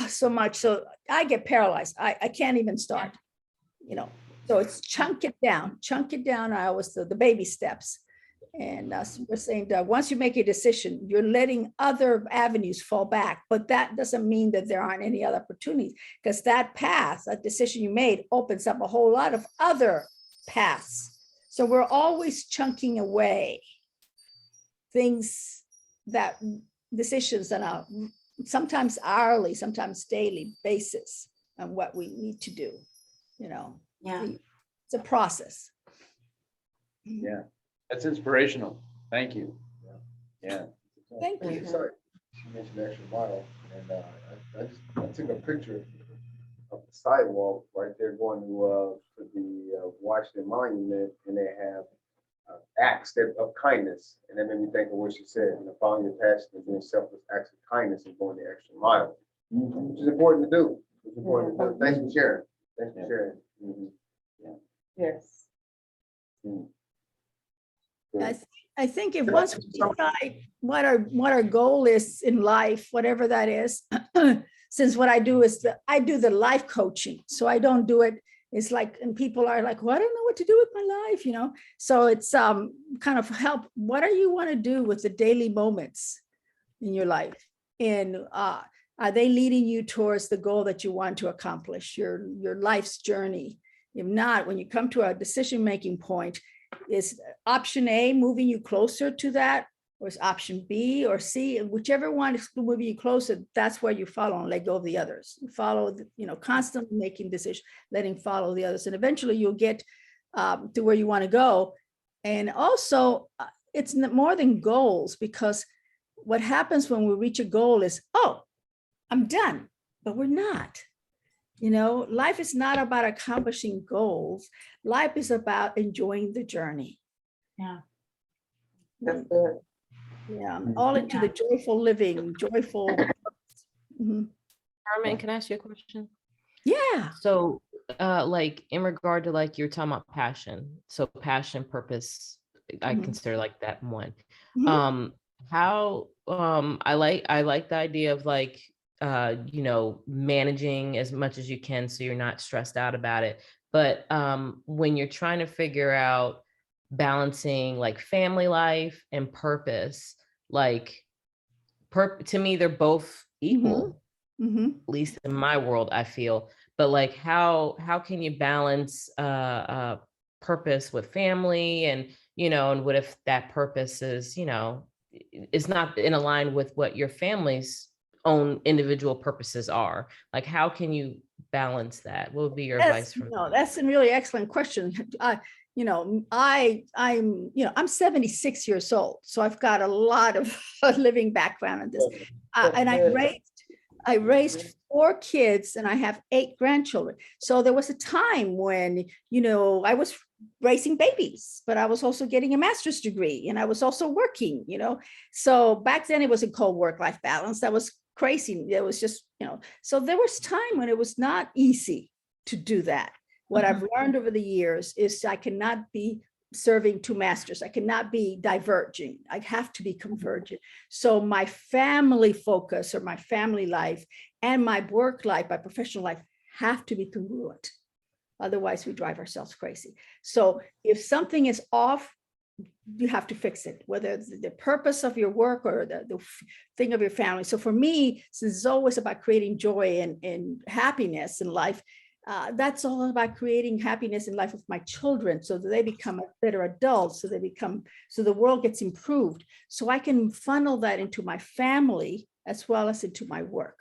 So much. So I get paralyzed. I can't even start, So it's chunk it down. I always the baby steps. And we're saying that once you make a decision, you're letting other avenues fall back. But that doesn't mean that there aren't any other opportunities, because that path, that decision you made opens up a whole lot of other paths. So we're always chunking away decisions on a sometimes hourly, sometimes daily basis on what we need to do. Yeah. It's a process. Yeah, that's inspirational. Thank you. Yeah. Thank you. Sorry, you mentioned extra mile, and I took a picture of the sidewalk right there going to the Washington Monument, and they have acts of kindness, and that made me think of what she said, following your passion and doing selfless acts of kindness and going the extra mile, which is important to do. It's important to do. Thanks for sharing. Thanks for sharing. Yes. I think if once we decide what our goal is in life, whatever that is, since what I do is I do the life coaching, so I don't do it. It's like, and people are like, well, I don't know what to do with my life, So it's kind of help. What do you want to do with the daily moments in your life? And are they leading you towards the goal that you want to accomplish, your life's journey? If not, when you come to a decision-making point, is option A moving you closer to that? Or is option B or C, whichever one is moving you closer, that's where you follow and let go of the others. You follow, constantly making decisions, letting follow the others. And eventually you'll get to where you want to go. And also it's more than goals, because what happens when we reach a goal is, oh, I'm done, but we're not. Life is not about accomplishing goals. Life is about enjoying the journey. Yeah. That's good. Yeah, all into the joyful living, joyful. Carmen, can I ask you a question? Yeah. So, like in regard to like you're talking about passion, so passion, purpose, I consider like that one. How I like the idea of like you know, managing as much as you can so you're not stressed out about it. But when you're trying to figure out balancing like family life and purpose, like to me, they're both equal, Mhm. at least in my world, I feel. But like, how can you balance purpose with family, and you know, and what if that purpose is, you know, is not in line with what your family's own individual purposes are? Like, how can you balance that? What would be your advice from No, that's a really excellent question. You know, I'm, you know, I'm 76 years old, so I've got a lot of living background in this. And I raised 4 kids and I have 8 grandchildren. So there was a time when, you know, I was raising babies, but I was also getting a master's degree and I was also working, you know. So back then it wasn't called work-life balance. That was crazy. It was just, you know, so there was time when it was not easy to do that. What I've learned over the years is I cannot be serving 2 masters. I cannot be diverging. I have to be convergent. So my family focus or my family life and my work life, my professional life have to be congruent. Otherwise, we drive ourselves crazy. So if something is off, you have to fix it, whether it's the purpose of your work or the thing of your family. So for me, since it's always about creating joy and happiness in life, that's all about creating happiness in life of my children so that they become better adults, so the world gets improved. So I can funnel that into my family as well as into my work.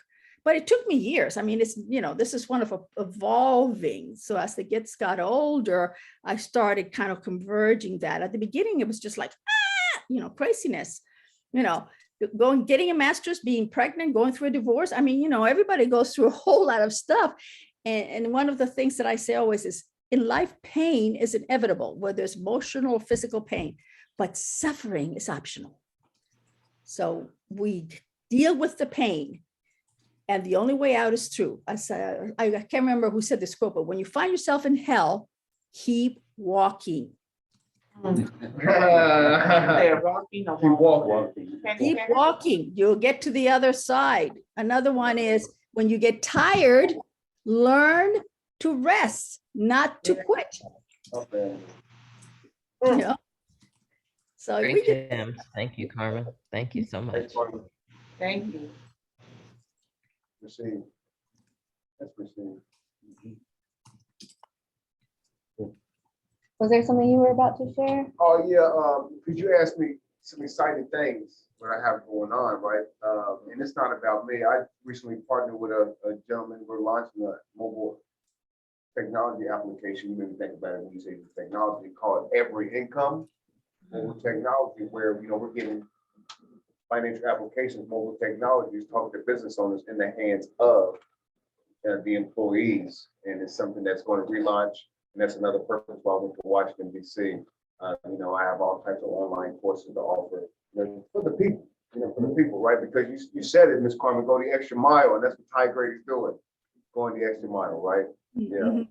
But it took me years. I mean, it's, you know, this is one of evolving. So as the kids got older, I started kind of converging that. At the beginning, it was just like, you know, craziness, you know, getting a master's, being pregnant, going through a divorce. I mean, you know, everybody goes through a whole lot of stuff. And one of the things that I say always is, in life, pain is inevitable, whether it's emotional or physical pain, but suffering is optional. So we deal with the pain. And the only way out is through. I can't remember who said this quote, but when you find yourself in hell, keep walking. They're walking or Keep walking. walking. Keep walking. You'll get to the other side. Another one is, when you get tired, learn to rest, not to quit. Okay. You know? So if we Great just, gems. Thank you, Carmen. Thank you so much. Thanks, Carmen. Thank you. Received. That's received. Was there something you were about to share? Oh, yeah, because you asked me some exciting things what I have going on, right? And it's not about me. I recently partnered with a gentleman. We're launching a mobile technology application. You maybe think about it when you say the technology, called Every Income. Mobile technology, where, you know, we're getting financial applications, mobile technologies, talking to business owners in the hands of the employees. And it's something that's going to relaunch. And that's another purpose why I went to Washington, D.C. You know, I have all types of online courses to offer, you know, for the people, for the people, right? Because you said it, Ms. Carmen, go the extra mile, and that's what Ty Grady's doing, going the extra mile, right? Yeah.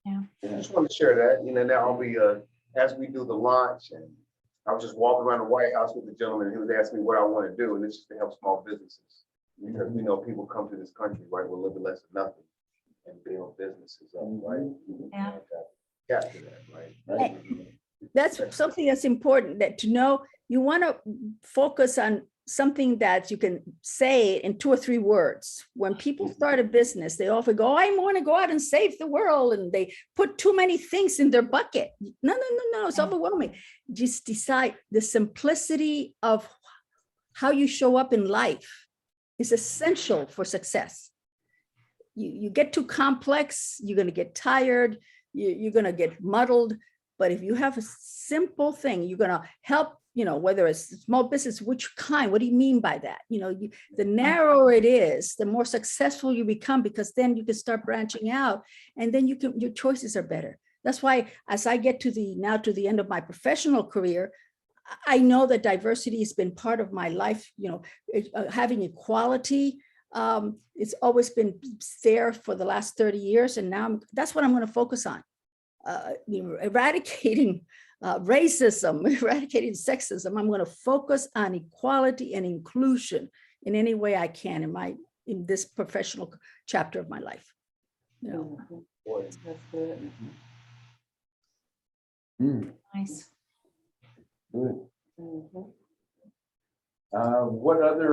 Yeah. I just want to share that, now I'll be, as we do the launch, and I was just walking around the White House with the gentleman, and he was asking me what I want to do, and it's just to help small businesses. Because we know people come to this country, right, with a little bit less than nothing, and build businesses up, right? Yeah. Capture that, right? that's something that's important, that to know, you want to focus on something that you can say in 2 or 3 words. When people start a business, they often go, I want to go out and save the world. And they put too many things in their bucket. No, it's overwhelming. Just decide. The simplicity of how you show up in life is essential for success. You get too complex, you're going to get tired, you're going to get muddled. But if you have a simple thing, you're going to help, whether it's small business, which kind, what do you mean by that? The narrower it is, the more successful you become, because then you can start branching out, and then your choices are better. That's why, as I get to the end of my professional career, I know that diversity has been part of my life, having equality. It's always been there for the last 30 years. And now that's what I'm going to focus on. Eradicating racism, eradicating sexism. I'm going to focus on equality and inclusion in any way I can in this professional chapter of my life. You know, Mhm. That's good. Nice. Good. Mhm. What other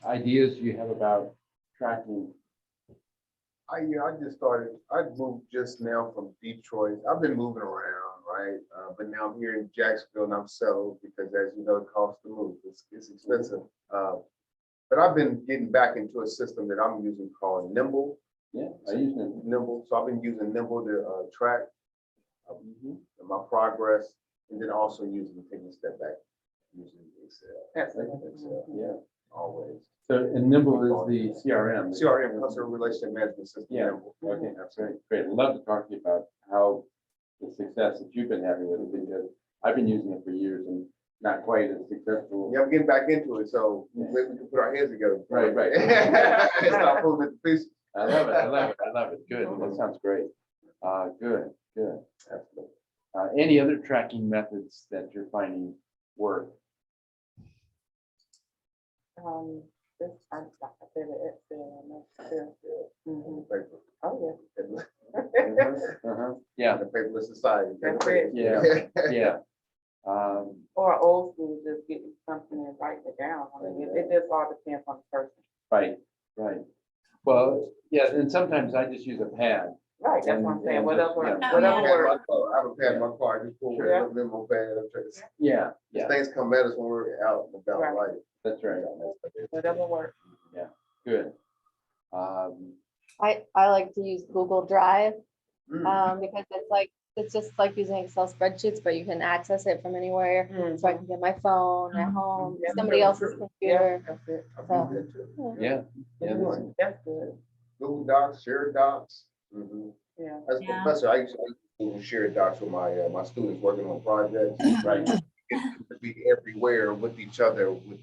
ideas do you have about tracking? I just started, I moved just now from Detroit. I've been moving around, right? But now I'm here in Jacksonville and I'm settled because as you know, it costs to move. It's expensive. But I've been getting back into a system that I'm using called Nimble. Yeah, I use them. Nimble. So I've been using Nimble to track my progress and then also taking a step back, using Excel. Excel, Yeah. always. So, and Nimble is the CRM. CRM, customer relationship management system. Yeah. Nimble. Okay, that's great. Great. I'd love to talk to you about how the success that you've been having with it, because I've been using it for years and not quite as successful. Yeah, I'm getting back into it, so maybe we can put our heads together. Right, right. And start pulling it to pieces. I love it. I love it. I love it. Good. That sounds great. Good, good. Absolutely. Any other tracking methods that you're finding work? This, I said it, Excel. Mhm. Paper. Oh, yeah. Yeah, The paperless society. That's it. yeah, yeah. Or old school, just getting something and writing it down. I mean, it just all depends on the person. Right, right. Well, yeah, and sometimes I just use a pad. Right, that's what I'm saying, And whatever, just, yeah. whatever I works. have a pad in my car, just pull Sure. a memo pad. Yeah, yeah, Things come at us when we're out and about, Right. right? that's right. Whatever works. Good. I like to use Google Drive Mm. because it's just like using Excel spreadsheets, but you can access it from anywhere. So I can get my phone at home, Yeah. somebody else's Yeah, computer. that's it. I've used that too. Yeah, yeah, that's- That's good, Google Docs, shared docs. Mhm. yeah. As a Yeah. professor, I used to Google shared docs with my students working on projects. right. Get to be everywhere with each other, with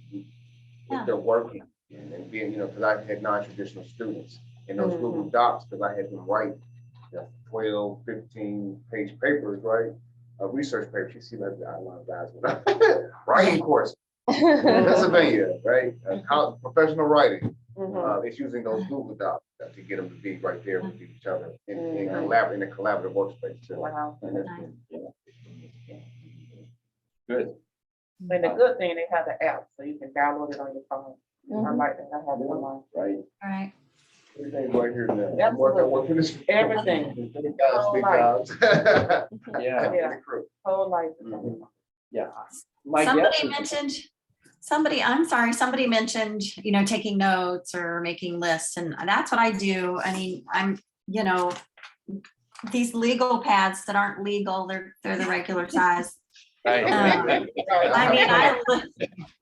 Yeah. their working and being, because I had non-traditional students in those Mhm. Google Docs, because I had them write 12, 15-page papers, right? Research papers. You see that a lot of guys writing course in Pennsylvania, right? Professional writing. Mhm. It's using those Google Docs to get them to be right there with each other in Mhm. a collaborative workspace. So, Wow. and that's Nice. good. Good. And the good thing, they have the app, so you can download it on your phone. I like that, I have it on mine. Right. All right. Everything's right here now. I'm Absolutely. working this. Everything. Big guys, big Life. jobs. Yeah, Yeah. Big crew. Whole life. is Mhm. on yeah. My Somebody guess is, mentioned, somebody mentioned, taking notes or making lists, and that's what I do. I mean, these legal pads that aren't legal, they're the regular size. right, Um, right. I mean,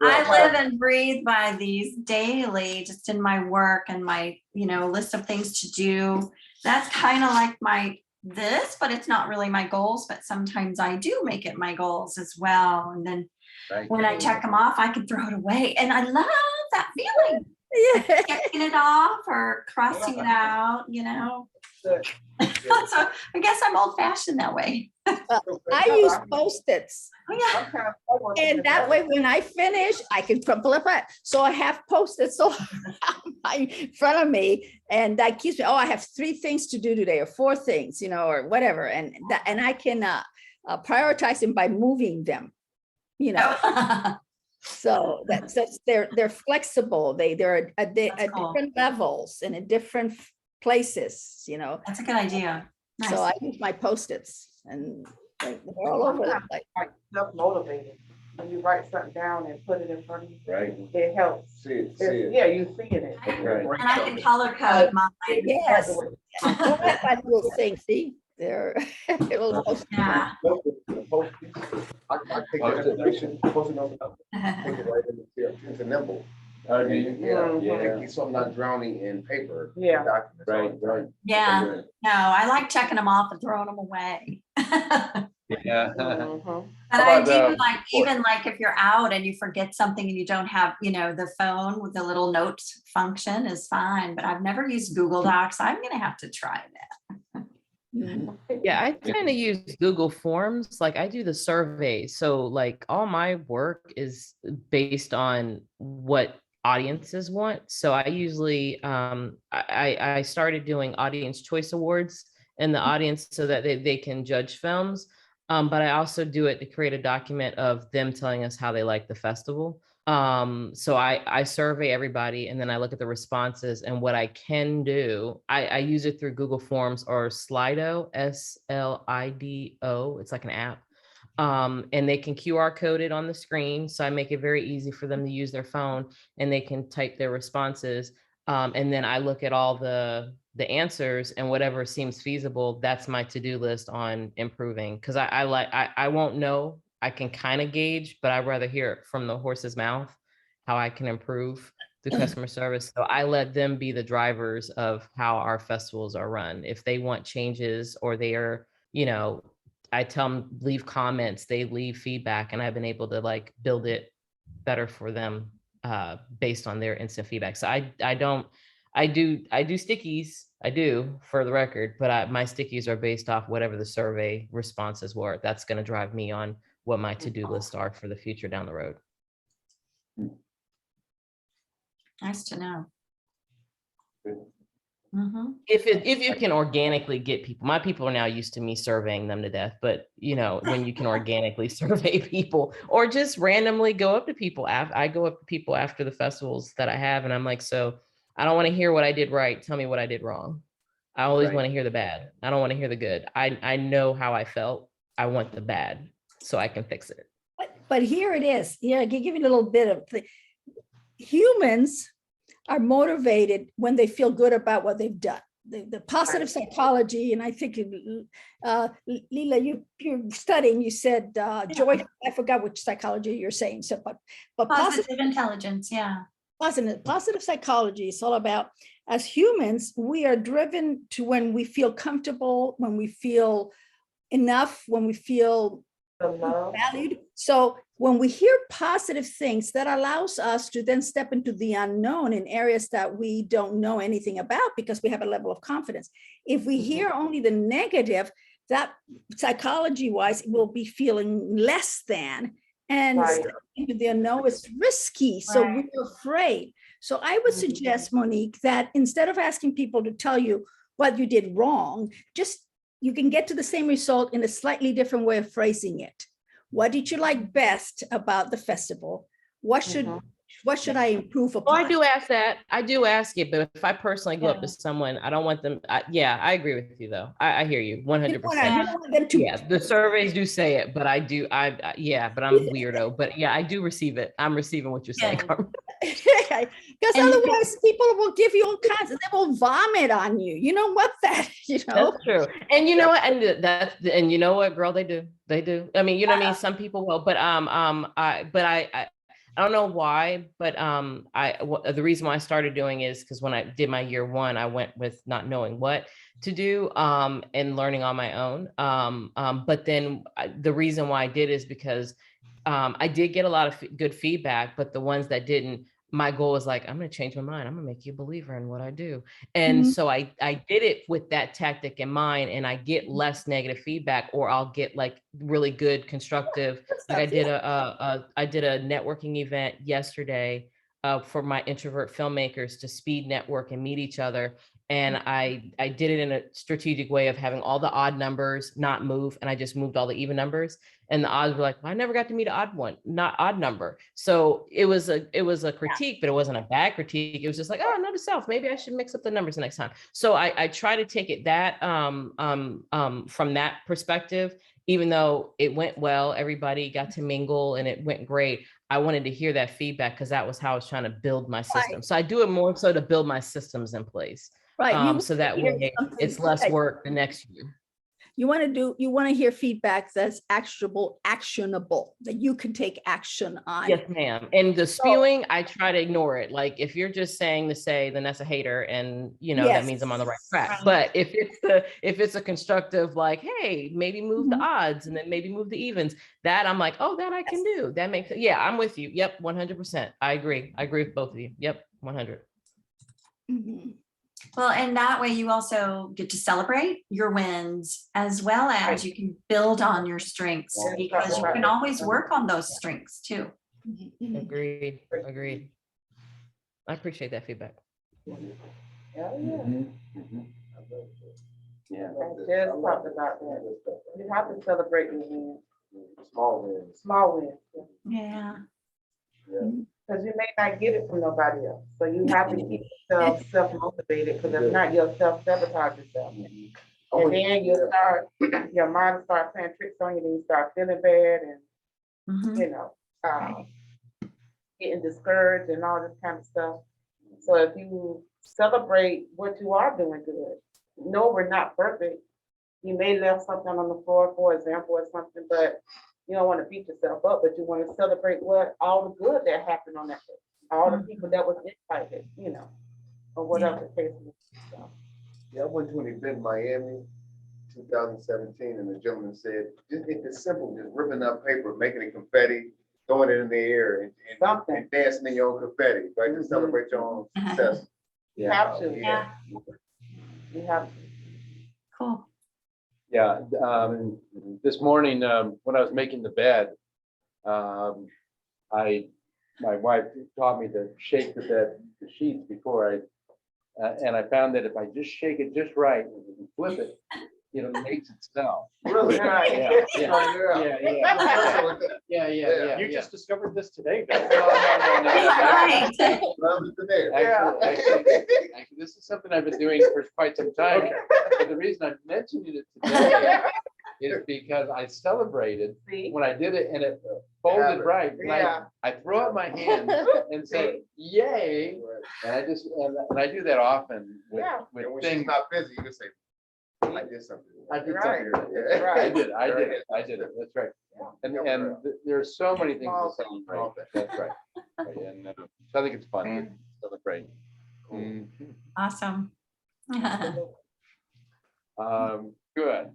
I live and breathe by these daily, just in my work and my, list of things to do. That's kind of like but it's not really my goals, but sometimes I do make it my goals as well. And then Right. when I check them off, I can throw it away. And I love that feeling, Yeah. checking it off or crossing it out, Good. So I guess I'm old fashioned that way. I use Post-its. Oh, yeah. Sometimes I And that way, when I finish, I can crumple it back. So I have Post-its so in front of me, and that keeps me. Oh, I have 3 things to do today, or 4 things, or whatever, and I can prioritize them by moving them. So that's they're flexible. They're at That's cool. different levels and at different places. That's a good idea. Nice. So I use my Post-its, and they're all over the place. self-motivated. When you write something down and put it in front of you, Right. it helps. See it. Yeah, you seeing it. Right. And I can color code mine. Yes. I like my little thing. See, they're little Post-its. Yeah. I take that information, post it on take it right into Nimble. Oh, do you? Yeah. So I'm not drowning in paper. Yeah. Documents. Right, right. Yeah. No, I like checking them off and throwing them away. Yeah. Mhm. But How I about, do even if you're out and you forget something and you don't have, the phone with the little notes function is fine, but I've never used Google Docs. I'm gonna have to try that. Mhm. Yeah, I tend to use Google Forms. Like I do the survey. So like all my work is based on what audiences want. So I usually, I started doing audience choice awards in the audience so that they can judge films. But I also do it to create a document of them telling us how they like the festival. So I survey everybody and then I look at the responses, and what I can do, I use it through Google Forms or Slido, Slido. It's like an app. And they can QR code it on the screen. So I make it very easy for them to use their phone and they can type their responses. And then I look at all the answers, and whatever seems feasible, that's my to-do list on improving. Cause I won't know, I can kind of gauge, but I'd rather hear it from the horse's mouth, how I can improve the customer service. So I let them be the drivers of how our festivals are run. If they want changes or they are, I tell them leave comments, they leave feedback, and I've been able to like build it better for them based on their instant feedback. So I do stickies, I do, for the record, but my stickies are based off whatever the survey responses were. That's going to drive me on what my to-do lists are for the future down the road. Nice to know. Good. Mhm. If you can organically get people, my people are now used to me surveying them to death, but when you can organically survey people or just randomly go up to people, I go up to people after the festivals that I have, and I'm like, so I don't want to hear what I did right. Tell me what I did wrong. I always Right. want to hear the bad. I don't want to hear the good. I know how I felt. I want the bad so I can fix it. But here it is. I can give you a little bit of humans are motivated when they feel good about what they've done. The positive psychology, and I think, Leela, you're studying, you said joy, I forgot which psychology you're saying, so but Positive intelligence, yeah. positive psychology is all about, as humans, we are driven to when we feel comfortable, when we feel enough, when we feel The love. valued. So when we hear positive things, that allows us to then step into the unknown in areas that we don't know anything about because we have a level of confidence. If we hear only the negative, that psychology wise will be feeling less than, and Right. stepping into the unknown is risky. So Right. we're afraid. So I would suggest, Monique, that instead of asking people to tell you what you did wrong, you can get to the same result in a slightly different way of phrasing it. What did you like best about the festival? What should I improve Oh, upon? I do ask that. I do ask it, but if I personally go up to someone, I don't want them. I agree with you though. I hear you 100%. You don't want them to- Yeah, the surveys do say it, but I do. But I'm weirdo. But yeah, I do receive it. I'm receiving what you're saying, Good. Carmen. Because And- otherwise people will give you all kinds, they will vomit on you. You know what that, That's true. And you know what? And you know what, girl, they do. They do. I mean, you know what I mean? Some people will, but I don't know why, but the reason why I started doing is because when I did my year one, I went with not knowing what to do and learning on my own. But then the reason why I did is because I did get a lot of good feedback, but the ones that didn't, my goal was like, I'm going to change my mind. I'm going to make you a believer in what I do. And so I did it with that tactic in mind, and I get less negative feedback, or I'll get like really good constructive. Like I did a networking event yesterday for my introvert filmmakers to speed network and meet each other. And I did it in a strategic way of having all the odd numbers not move, and I just moved all the even numbers. And the odds were like, well, I never got to meet an odd number. So it was a critique, but it wasn't a bad critique. It was just like, oh, note to self, maybe I should mix up the numbers the next time. So I try to take it from that perspective. Even though it went well, everybody got to mingle and it went great. I wanted to hear that feedback because that was how I was trying to build my system. Right. So I do it more so to build my systems in place. Right. So that way it's less work the next year. You want to hear feedback that's actionable, that you can take action on. Yes, ma'am. And the spewing, I try to ignore it. Like if you're just saying to say, then that's a hater, and that means I'm on the right track. Right. But if it's a constructive, like, hey, maybe move the odds and then maybe move the evens, that I'm like, oh, that I can do. That makes I'm with you. Yep, 100%. I agree with both of you. Yep, 100. Well, and that way you also get to celebrate your wins as well as you can build on your strengths, because you can always work on those strengths too. Agreed. I appreciate that feedback. Yeah, yeah. Mhm, mhm. Yeah. I just talked about that. You have to celebrate your wins, Small wins. small wins. Yeah. Because you may not get it from nobody else. So you have to keep yourself self-motivated, because if not, you'll self-sabotage yourself. And then you start, your mind start playing tricks on you, then you start feeling bad and, Mhm. you know, getting discouraged and all this kind of stuff. So if you celebrate what you are doing good, no, we're not perfect. You may left something on the floor, for example, or something, but you don't want to beat yourself up, but you want to celebrate what all the good that happened on that day, all the people that was excited, you know, or whatever the case is. So, Yeah, I went to an event in Miami, 2017, and the gentleman said, it's simple, just ripping up paper, making it confetti, throwing it in the air Something. and dancing in your own confetti, right? To celebrate your own success. You have to. Yeah. You have to. Cool. Yeah, this morning, when I was making the bed, my wife taught me to shake the sheets before and I found that if I just shake it just right and flip it, it makes itself. Really? Right. Yeah. You just discovered this today, No, Doug. Right. Actually, this is something I've been doing for quite some time. But the reason I'm mentioning it today is because I celebrated See? when I did it and it folded right. And Yeah. I throw up my hands and say, yay. And I just, and I do that often with, Yeah. with And when she's things. not busy, you can say, I did something. I did Right. something. Right. I did it. That's right. And, Yeah. and there's so many things Small to things. celebrate. That's right. And so I think it's fun to celebrate. Mhm. Awesome. Good.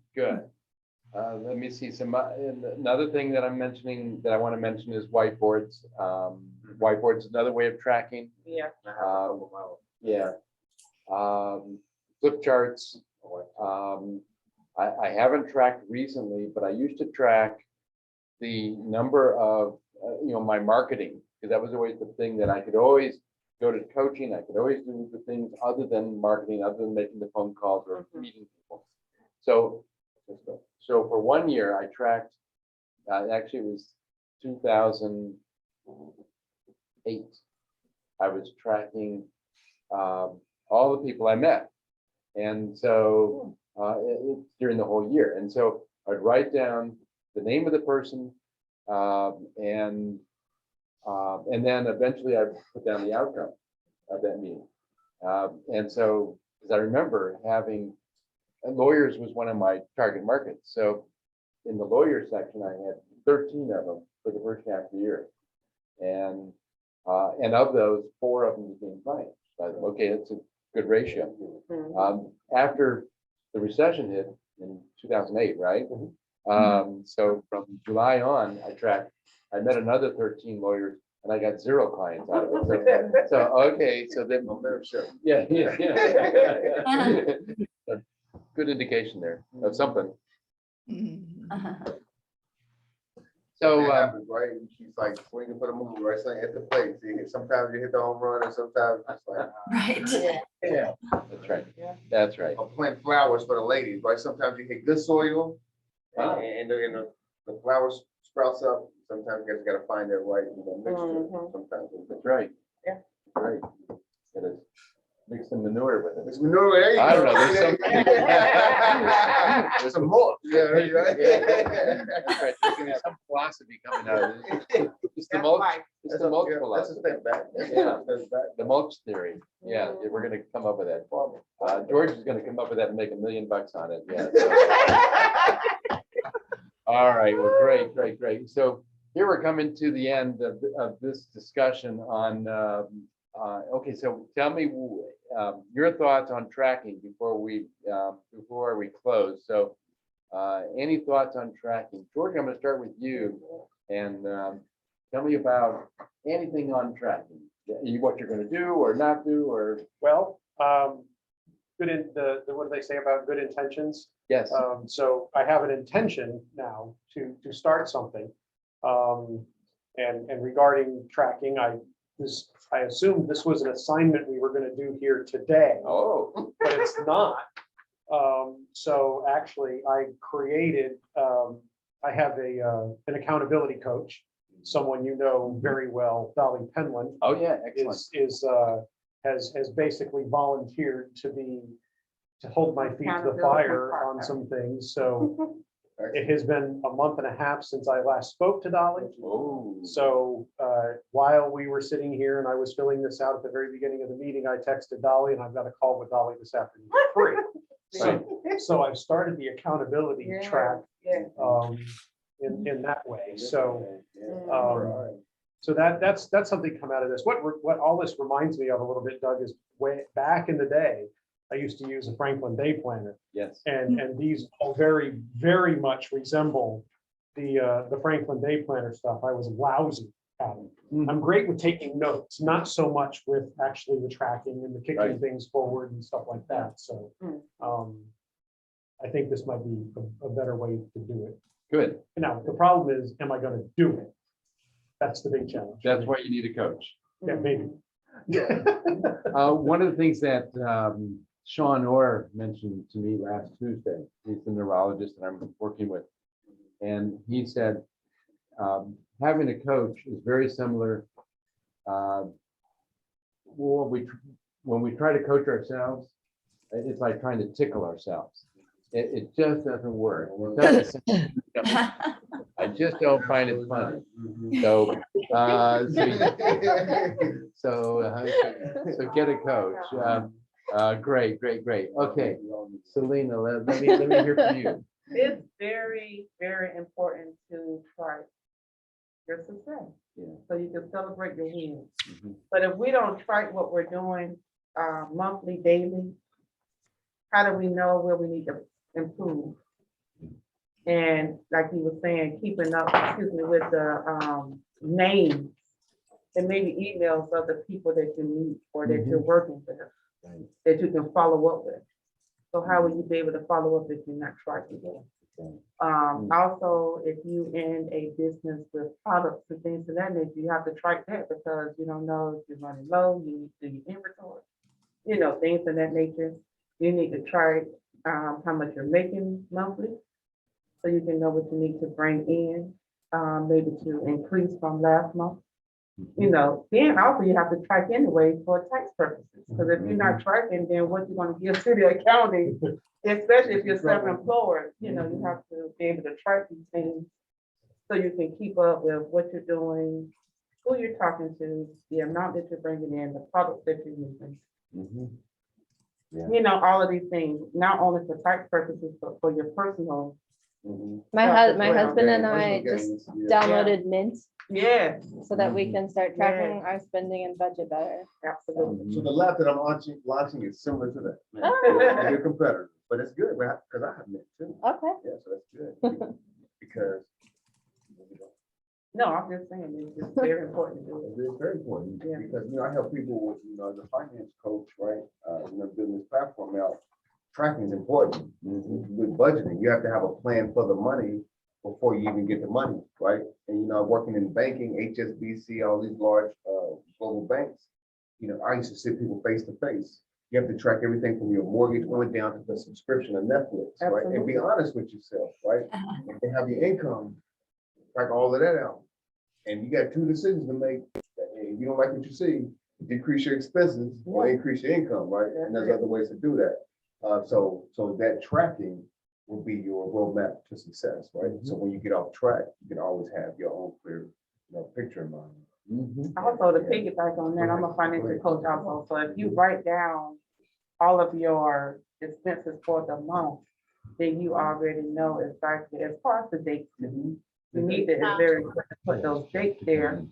Let me see another thing that I'm mentioning that I want to mention is whiteboards. Whiteboards is another way of tracking. Yeah. Yeah. Flip charts. I haven't tracked recently, but I used to track the number of, my marketing, because that was always the thing that I could always go to coaching. I could always do the things other than marketing, other than making the phone calls or meeting people. So for 1 year, I tracked, actually it was 2008. I was tracking all the people I met. And so during the whole year. And so I'd write down the name of the person and then eventually I put down the outcome of that meeting. And so, as I remember having, lawyers was one of my target markets. So in the lawyer section, I had 13 of them for the first half of the year. And of those, 4 of them became clients. Okay, it's a good ratio. After the recession hit in 2008, right? So from July on, I met another 13 lawyers and I got 0 clients out of it. So okay, so then, yeah. Good indication there of something. So, That happens, right? She's like swinging for the moon, right? So at the plate. See, sometimes you hit the home run, and sometimes it's like, Right. yeah, that's right. Yeah. That's right. I'm planting flowers for the ladies, right? Sometimes you hit good soil, Wow. and the flowers sprouts up. Sometimes you guys gotta find that right, mixture. Sometimes That's right. Yeah. That's right. Gotta mix some manure with it. it's manure. There you I don't go. know, There's some more. Yeah, right. That's right. There's some philosophy coming out of it. It's the That's mulch. life. It's the mulch That's a philosophy. step back. Yeah. That's back. The mulch theory. Yeah, we're gonna come up with that. George is gonna come up with that and make $1 million on it. Yeah. So. All right. Well, great. So here we're coming to the end of this discussion on. Okay, so tell me your thoughts on tracking before we close. So, any thoughts on tracking? George, I'm going to start with you, and tell me about anything on tracking. What you're going to do or not do, or Well, what do they say about good intentions? yes. So I have an intention now to start something. And regarding tracking, I was I assumed this was an assignment we were going to do here today, Oh. but it's not. So actually, I created, I have an accountability coach, someone you know very well, Dolly Penland, Oh, yeah, excellent. has basically volunteered to hold my feet to the fire on some things. So it has been a month and a half since I last spoke to Dolly. Oh. So while we were sitting here and I was filling this out at the very beginning of the meeting, I texted Dolly, and I've got a call with Dolly this afternoon at 3. So I've started the accountability track in that way. So so that's something come out of this. What all this reminds me of a little bit, Doug, is way back in the day, I used to use a Franklin Day Planner, Yes. and these all very, very much resemble the Franklin Day Planner stuff. I was lousy at it. I'm great with taking notes, not so much with actually the tracking and the kicking Right. things forward and stuff like that. So I think this might be a better way to do it. Good. Now, the problem is, am I going to do it? That's the big challenge. That's why you need a coach. Yeah, maybe. One of the things that Sean Orr mentioned to me last Tuesday, he's the neurologist that I'm working with. And he said, having a coach is very similar. When we try to coach ourselves, it's like trying to tickle ourselves. It just doesn't work. I just don't find it fun. So get a coach. Great. Okay, Selena, let me hear from you. It's very, very important to track your success. Yeah. So you can celebrate your wins. Mhm. But if we don't track what we're doing monthly, daily, how do we know where we need to improve? And like you were saying, keeping up, with the names and maybe emails of the people that you meet or that you're working with, Right. that you can follow up with. So how will you be able to follow up if you're not tracking it? Also, if you in a business with products and things of that nature, you have to track that because you don't know if you're running low, you need to do your inventory, things of that nature. You need to track how much you're making monthly, so you can know what you need to bring in, maybe to increase from last month. Then also you have to track anyway for tax purposes, because if you're not tracking, then what you're gonna give to the accounting, especially if you're self-employed, you have to be able to track these things so you can keep up with what you're doing, who you're talking to, the amount that you're bringing in, the products that you're using. Yeah. All of these things, not only for tax purposes, but for your personal. My Well, husband and I just downloaded Mint Yeah, so that we can start tracking our spending and budget better. absolutely. So the lab that I'm launching is similar to that. Oh. And your competitor, but it's good, because I have Mint too. Okay. Yeah, so that's good. Because No, I'm just saying, it's just very important to do it. it's very important, Yeah. because, I help people with, as a finance coach, right? Building this platform out, tracking is important. With budgeting, you have to have a plan for the money before you even get the money, right? And, working in banking, HSBC, all these large global banks, I used to sit people face to face. You have to track everything from your mortgage going down to the subscription of Netflix, right? And be honest with yourself, right? And then have your income, track all of that out. And you got 2 decisions to make. If you don't like what you see, decrease your expenses or increase your income, right? And there's other ways to do that. So that tracking will be your roadmap to success, right? So when you get off track, you can always have your own clear, picture in mind. Also, to piggyback on that, I'm a financial coach also, so if you write down all of your expenses for the month, then you already know exactly, as far as the dates, you need to, it's very important to put those dates there.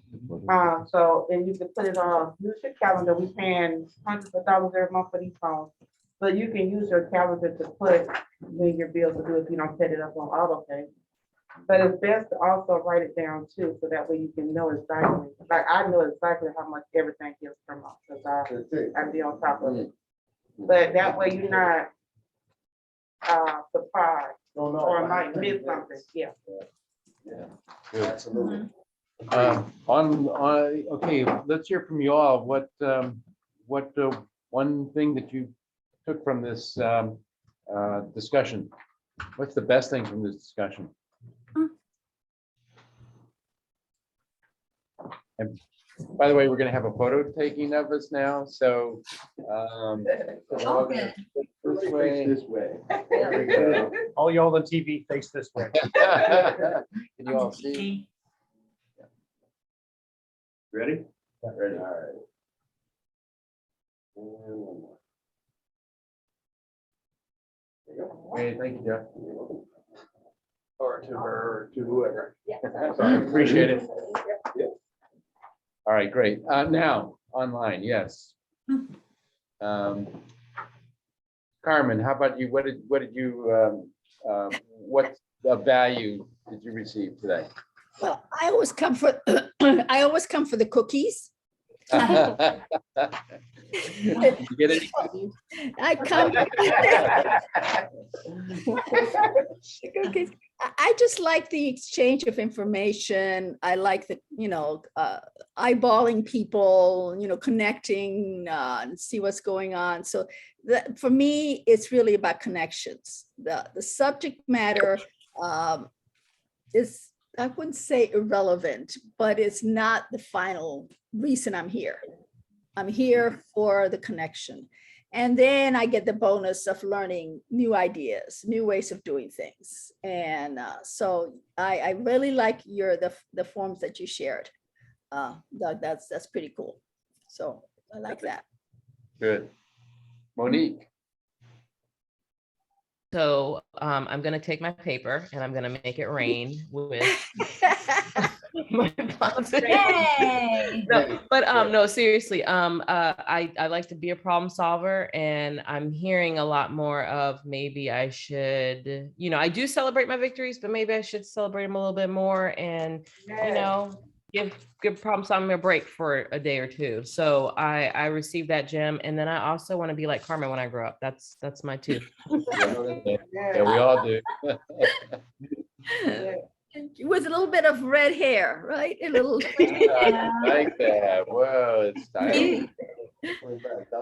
So, and you can put it on, use your calendar, we paying hundreds of dollars every month for these phones. So you can use your calendar to put when your bills are due if you don't set it up on auto pay. But it's best to also write it down too, so that way you can know exactly, like I know exactly how much everything is per month, because I be on top of it. But that way you're not surprised or might miss something, yeah. Absolutely. Okay, let's hear from you all. What one thing that you took from this discussion? What's the best thing from this discussion? And by the way, we're going to have a photo taking of us now. So we're all gonna face this way. This way. There we go. All y'all on TV face this way. Can you all see? Ready? Ready. All right. And one more. There you go. Great, thank you, Jeff. Or to her, or to whoever. Appreciate it. All right, great. Now, online, yes. Carmen, how about you? What did you, what value did you receive today? Well, I always come for, I always come for the cookies. Did you get any cookies? I come. Cookies. I just like the exchange of information. I like the, eyeballing people, connecting and see what's going on. So for me, it's really about connections. The subject matter is, I wouldn't say irrelevant, but it's not the final reason I'm here. I'm here for the connection. And then I get the bonus of learning new ideas, new ways of doing things. And so I really like the forms that you shared. Doug, that's pretty cool. So I like that. Good. Monique. So I'm going to take my paper and I'm going to make it rain with my positive. Yay! No, but no, seriously, I like to be a problem solver, and I'm hearing a lot more of maybe I should, I do celebrate my victories, but maybe I should celebrate them a little bit more and, give problem solving a break for a day or two. So I received that gem, and then I also want to be like Carmen when I grow up. That's my two. Yeah, we all do. With a little bit of red hair, right? A little. I like that. Whoa, it's stylish.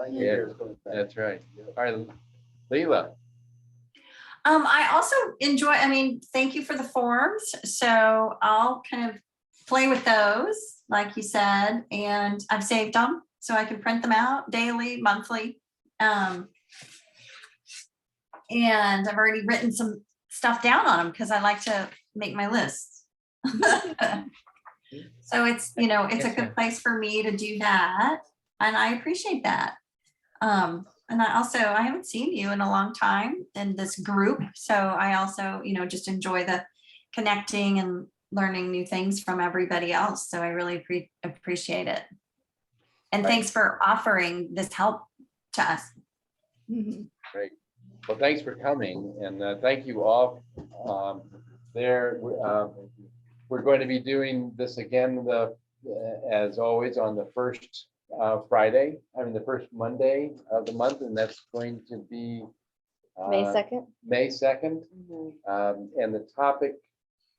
Yeah, that's right. All right, Leila. I also enjoy, thank you for the forms. So I'll kind of play with those, like you said, and I've saved them so I can print them out daily, monthly. And I've already written some stuff down on them because I like to make my lists. So it's, it's a good place for me to do that. And I appreciate that. And I haven't seen you in a long time in this group. So I also, just enjoy the connecting and learning new things from everybody else. So I really appreciate it. And thanks for offering this help to us. Great. Well, thanks for coming, and thank you all. We're going to be doing this again, as always, on the first Friday, the first Monday of the month, and that's going to be May 2nd. May 2nd. And the topic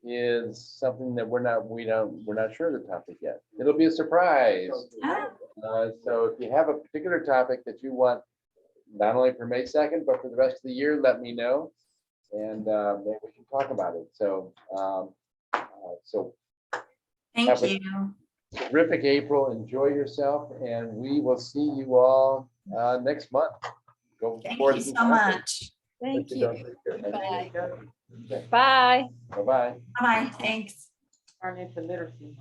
is something that we're not sure the topic yet. It'll be a surprise. So if you have a particular topic that you want, not only for May 2nd, but for the rest of the year, let me know, and maybe we can talk about it. So, Thank you. Terrific April. Enjoy yourself, and we will see you all next month. Thank you so much. Thank you. Bye. Bye. Bye-bye. Bye. Thanks. Turn into literacy.